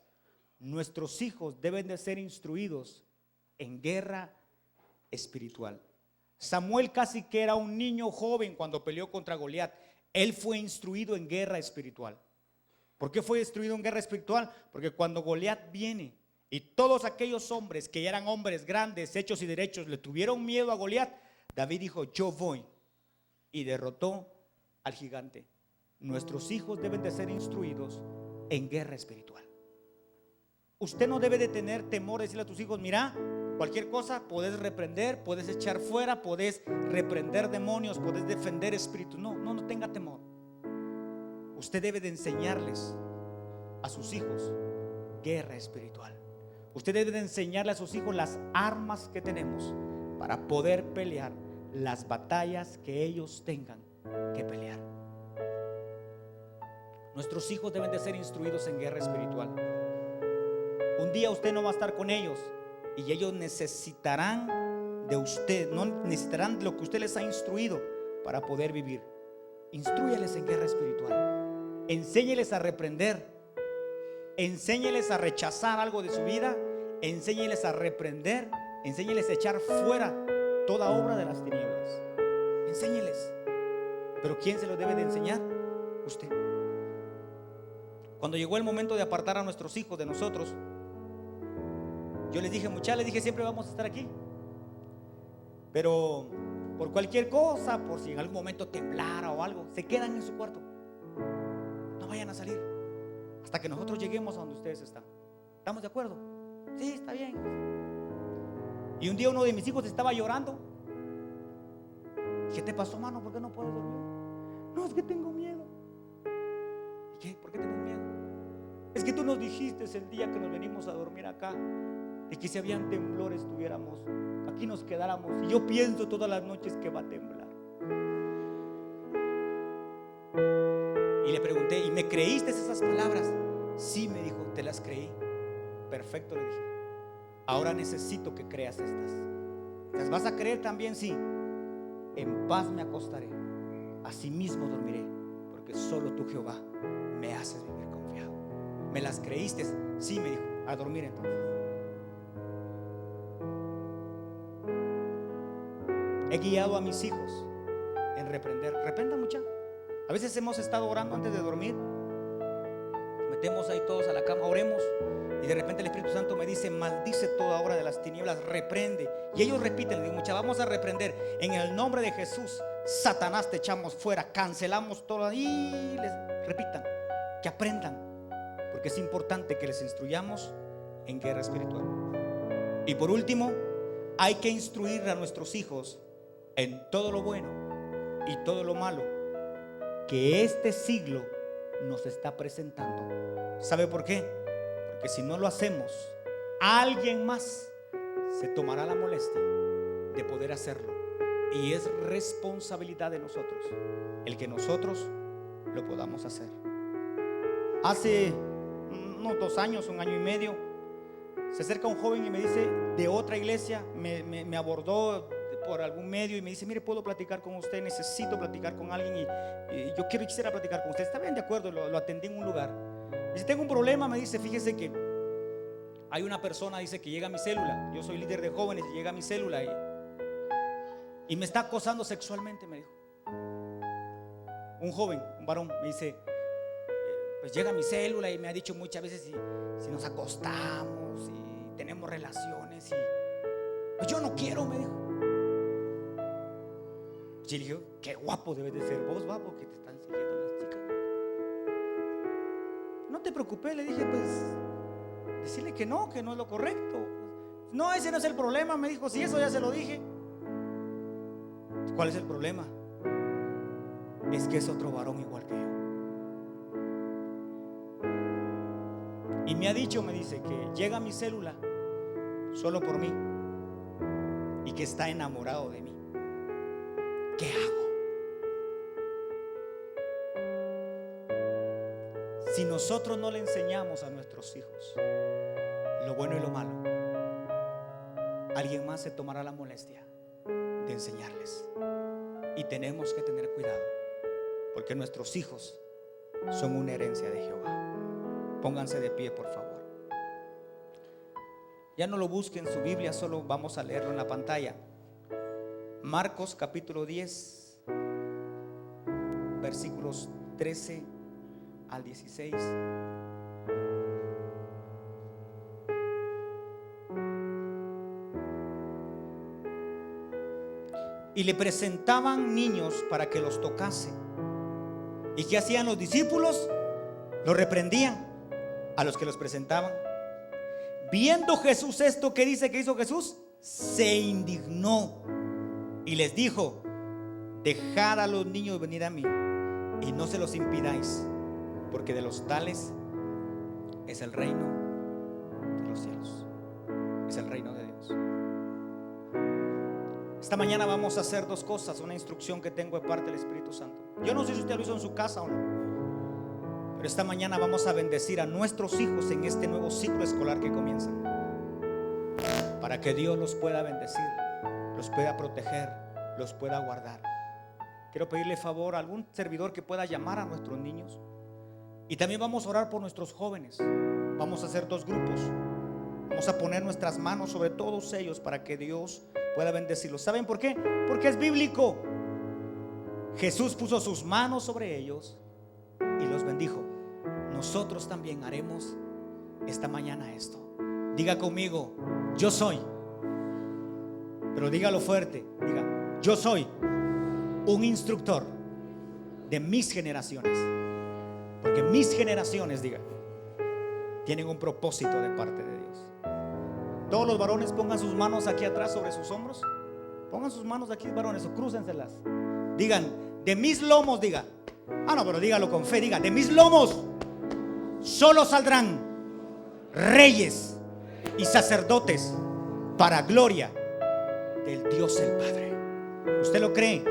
Nuestros hijos deben de ser instruidos en guerra espiritual. Samuel casi que era un niño joven cuando peleó contra Goliat. Él fue instruido en guerra espiritual. ¿Por qué fue instruido en guerra espiritual? Porque cuando Goliat viene y todos aquellos hombres que ya eran hombres grandes, hechos y derechos, le tuvieron miedo a Goliat, David dijo, yo voy, y derrotó al gigante. Nuestros hijos deben de ser instruidos en guerra espiritual. Usted no debe de tener temor de decirle a tus hijos, mira, cualquier cosa puedes reprender, puedes echar fuera, puedes reprender demonios, puedes defender espíritus. No tenga temor. Usted debe de enseñarles a sus hijos guerra espiritual. Usted debe de enseñarle a sus hijos las armas que tenemos para poder pelear las batallas que ellos tengan que pelear. Nuestros hijos deben de ser instruidos en guerra espiritual. Un día usted no va a estar con ellos y ellos necesitarán de usted, no necesitarán de lo que usted les ha instruido para poder vivir. Instrúyales en guerra espiritual. Enséñeles a reprender. Enséñeles a rechazar algo de su vida. Enséñeles a reprender. Enséñeles a echar fuera toda obra de las tinieblas. Enséñeles. Pero ¿quién se lo debe de enseñar? Usted. Cuando llegó el momento de apartar a nuestros hijos de nosotros, yo les dije, les dije, siempre vamos a estar aquí. Pero por cualquier cosa, por si en algún momento temblara o algo, se quedan en su cuarto. No vayan a salir hasta que nosotros lleguemos a donde ustedes están. ¿Estamos de acuerdo? Sí, está bien. Y un día uno de mis hijos estaba llorando. ¿Qué te pasó, mano? ¿Por qué no puedes dormir? No, es que tengo miedo. ¿Y qué? ¿Por qué tienes miedo? Es que tú nos dijiste el día que nos venimos a dormir acá, de que si habían temblores tuviéramos, aquí nos quedáramos. Y yo pienso todas las noches que va a temblar. Y le pregunté, ¿y me creíste esas palabras? Sí, me dijo, te las creí. Perfecto, le dije. Ahora necesito que creas estas. ¿Las vas a creer también? Sí. En paz me acostaré, asimismo dormiré, porque solo tú, Jehová, me haces vivir confiado. ¿Me las creíste? Sí, me dijo. A dormir entonces. He guiado a mis hijos en reprender. Reprendan mucha. A veces hemos estado orando antes de dormir. sentemos ahí todos a la cama, oremos. Y de repente el Espíritu Santo me dice: maldice toda obra de las tinieblas, reprende. Y ellos repiten, le digo: mucha, vamos a reprender en el nombre de Jesús. Satanás, te echamos fuera, cancelamos todo. Y les repitan, que aprendan, porque es importante que les instruyamos en guerra espiritual. Y por último, hay que instruir a nuestros hijos en todo lo bueno y todo lo malo que este siglo nos está presentando. ¿Sabe por qué? Porque si no lo hacemos, alguien más se tomará la molestia de poder hacerlo. Y es responsabilidad de nosotros el que nosotros lo podamos hacer. Hace unos 2 años, 1 año y medio, se acerca un joven y me dice, de otra iglesia, me abordó por algún medio y me dice: mire, puedo platicar con usted, necesito platicar con alguien y yo quisiera platicar con usted. Está bien, de acuerdo, lo atendí en un lugar. Dice: tengo un problema, me dice, fíjese que hay una persona, dice, que llega a mi célula. Yo soy líder de jóvenes y llega a mi célula y me está acosando sexualmente, me dijo. Un joven, un varón, me dice: pues llega a mi célula y me ha dicho muchas veces si nos acostamos y tenemos relaciones y pues yo no quiero, me dijo. Y le dije: qué guapo debes de ser vos, va, porque te están siguiendo las chicas. No te preocupes, le dije, pues decirle que no es lo correcto. No, ese no es el problema, me dijo. Si eso ya se lo dije. ¿Cuál es el problema? Es que es otro varón igual que yo. Y me ha dicho, me dice, que llega a mi célula solo por mí y que está enamorado de mí. ¿Qué hago? Si nosotros no le enseñamos a nuestros hijos lo bueno y lo malo, alguien más se tomará la molestia de enseñarles. Y tenemos que tener cuidado, porque nuestros hijos son una herencia de Jehová. Pónganse de pie, por favor. Ya no lo busquen en su Biblia, solo vamos a leerlo en la pantalla. Marcos capítulo 10, versículos 13 al 16. Y le presentaban niños para que los tocase. ¿Y qué hacían los discípulos? Los reprendían a los que los presentaban. Viendo Jesús esto, ¿qué dice que hizo Jesús? Se indignó y les dijo: dejad a los niños venir a mí y no se los impidáis, porque de los tales es el reino de los cielos, es el reino de Dios. Esta mañana vamos a hacer 2 cosas, una instrucción que tengo de parte del Espíritu Santo. Yo no sé si usted lo hizo en su casa o no, pero esta mañana vamos a bendecir a nuestros hijos en este nuevo ciclo escolar que comienza, para que Dios los pueda bendecir, los pueda proteger, los pueda guardar. Quiero pedirle favor a algún servidor que pueda llamar a nuestros niños. Y también vamos a orar por nuestros jóvenes. Vamos a hacer 2 grupos. Vamos a poner nuestras manos sobre todos ellos para que Dios pueda bendecirlos. ¿Saben por qué? Porque es bíblico. Jesús puso sus manos sobre ellos y los bendijo. Nosotros también haremos esta mañana esto. Diga conmigo: yo soy. Pero dígalo fuerte. Diga: yo soy un instructor de mis generaciones. Porque mis generaciones, diga, tienen un propósito de parte de Dios. Todos los varones pongan sus manos aquí atrás sobre sus hombros. Pongan sus manos aquí, varones, o crúcenselas. Digan: de mis lomos, diga. No, pero dígalo con fe, diga: de mis lomos solo saldrán reyes y sacerdotes para gloria del Dios el Padre. ¿Usted lo cree?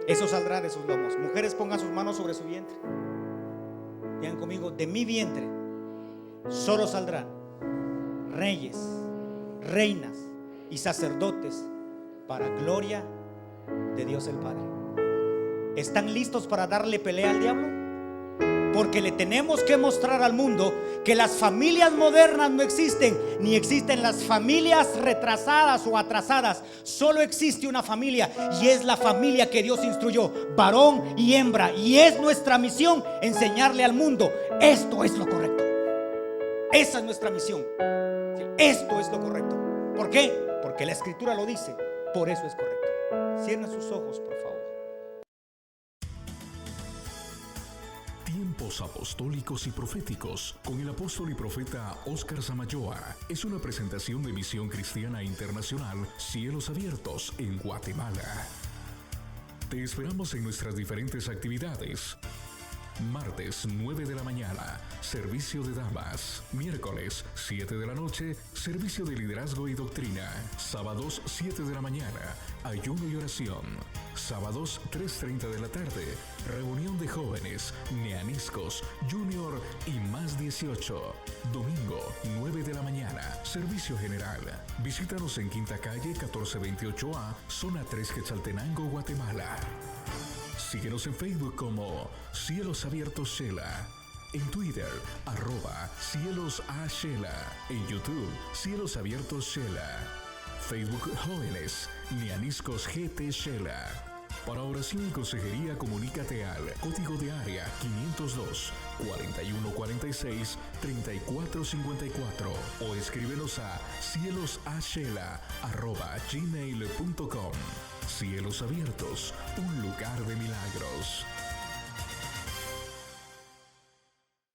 Eso saldrá de sus lomos. Mujeres, pongan sus manos sobre su vientre. Digan conmigo: de mi vientre solo saldrán reyes, reinas y sacerdotes para gloria de Dios el Padre. ¿Están listos para darle pelea al diablo? Porque le tenemos que mostrar al mundo que las familias modernas no existen, ni existen las familias retrasadas o atrasadas. Solo existe una familia, y es la familia que Dios instruyó, varón y hembra. Y es nuestra misión enseñarle al mundo: esto es lo correcto. Esa es nuestra misión. Esto es lo correcto. ¿Por qué? Porque la Escritura lo dice. Por eso es correcto. Cierren sus ojos, por favor. Tiempos apostólicos y proféticos con el apóstol y profeta Óscar Samayoa es una presentación de Misión Cristiana Internacional Cielos Abiertos en Guatemala. Te esperamos en nuestras diferentes actividades. Martes 9 de la mañana, servicio de damas. Miércoles 7 de la noche, servicio de liderazgo y doctrina. Sábados 7 de la mañana, ayuno y oración. Sábados 3:30 de la tarde, reunión de jóvenes, neaniscos, junior y más 18. Domingo 9 de la mañana, servicio general. Visítanos en Quinta Calle 1428A, zona 3 Quetzaltenango, Guatemala. Síguenos en Facebook como Cielos Abiertos Shela, en Twitter @CielosAShela, en YouTube Cielos Abiertos Shela, Facebook Jóvenes Neaniscos GT Shela. Para oración y consejería comunícate al código de área 502 4146 3454 o escríbenos a cielosashela@gmail.com. Cielos Abiertos, un lugar de milagros.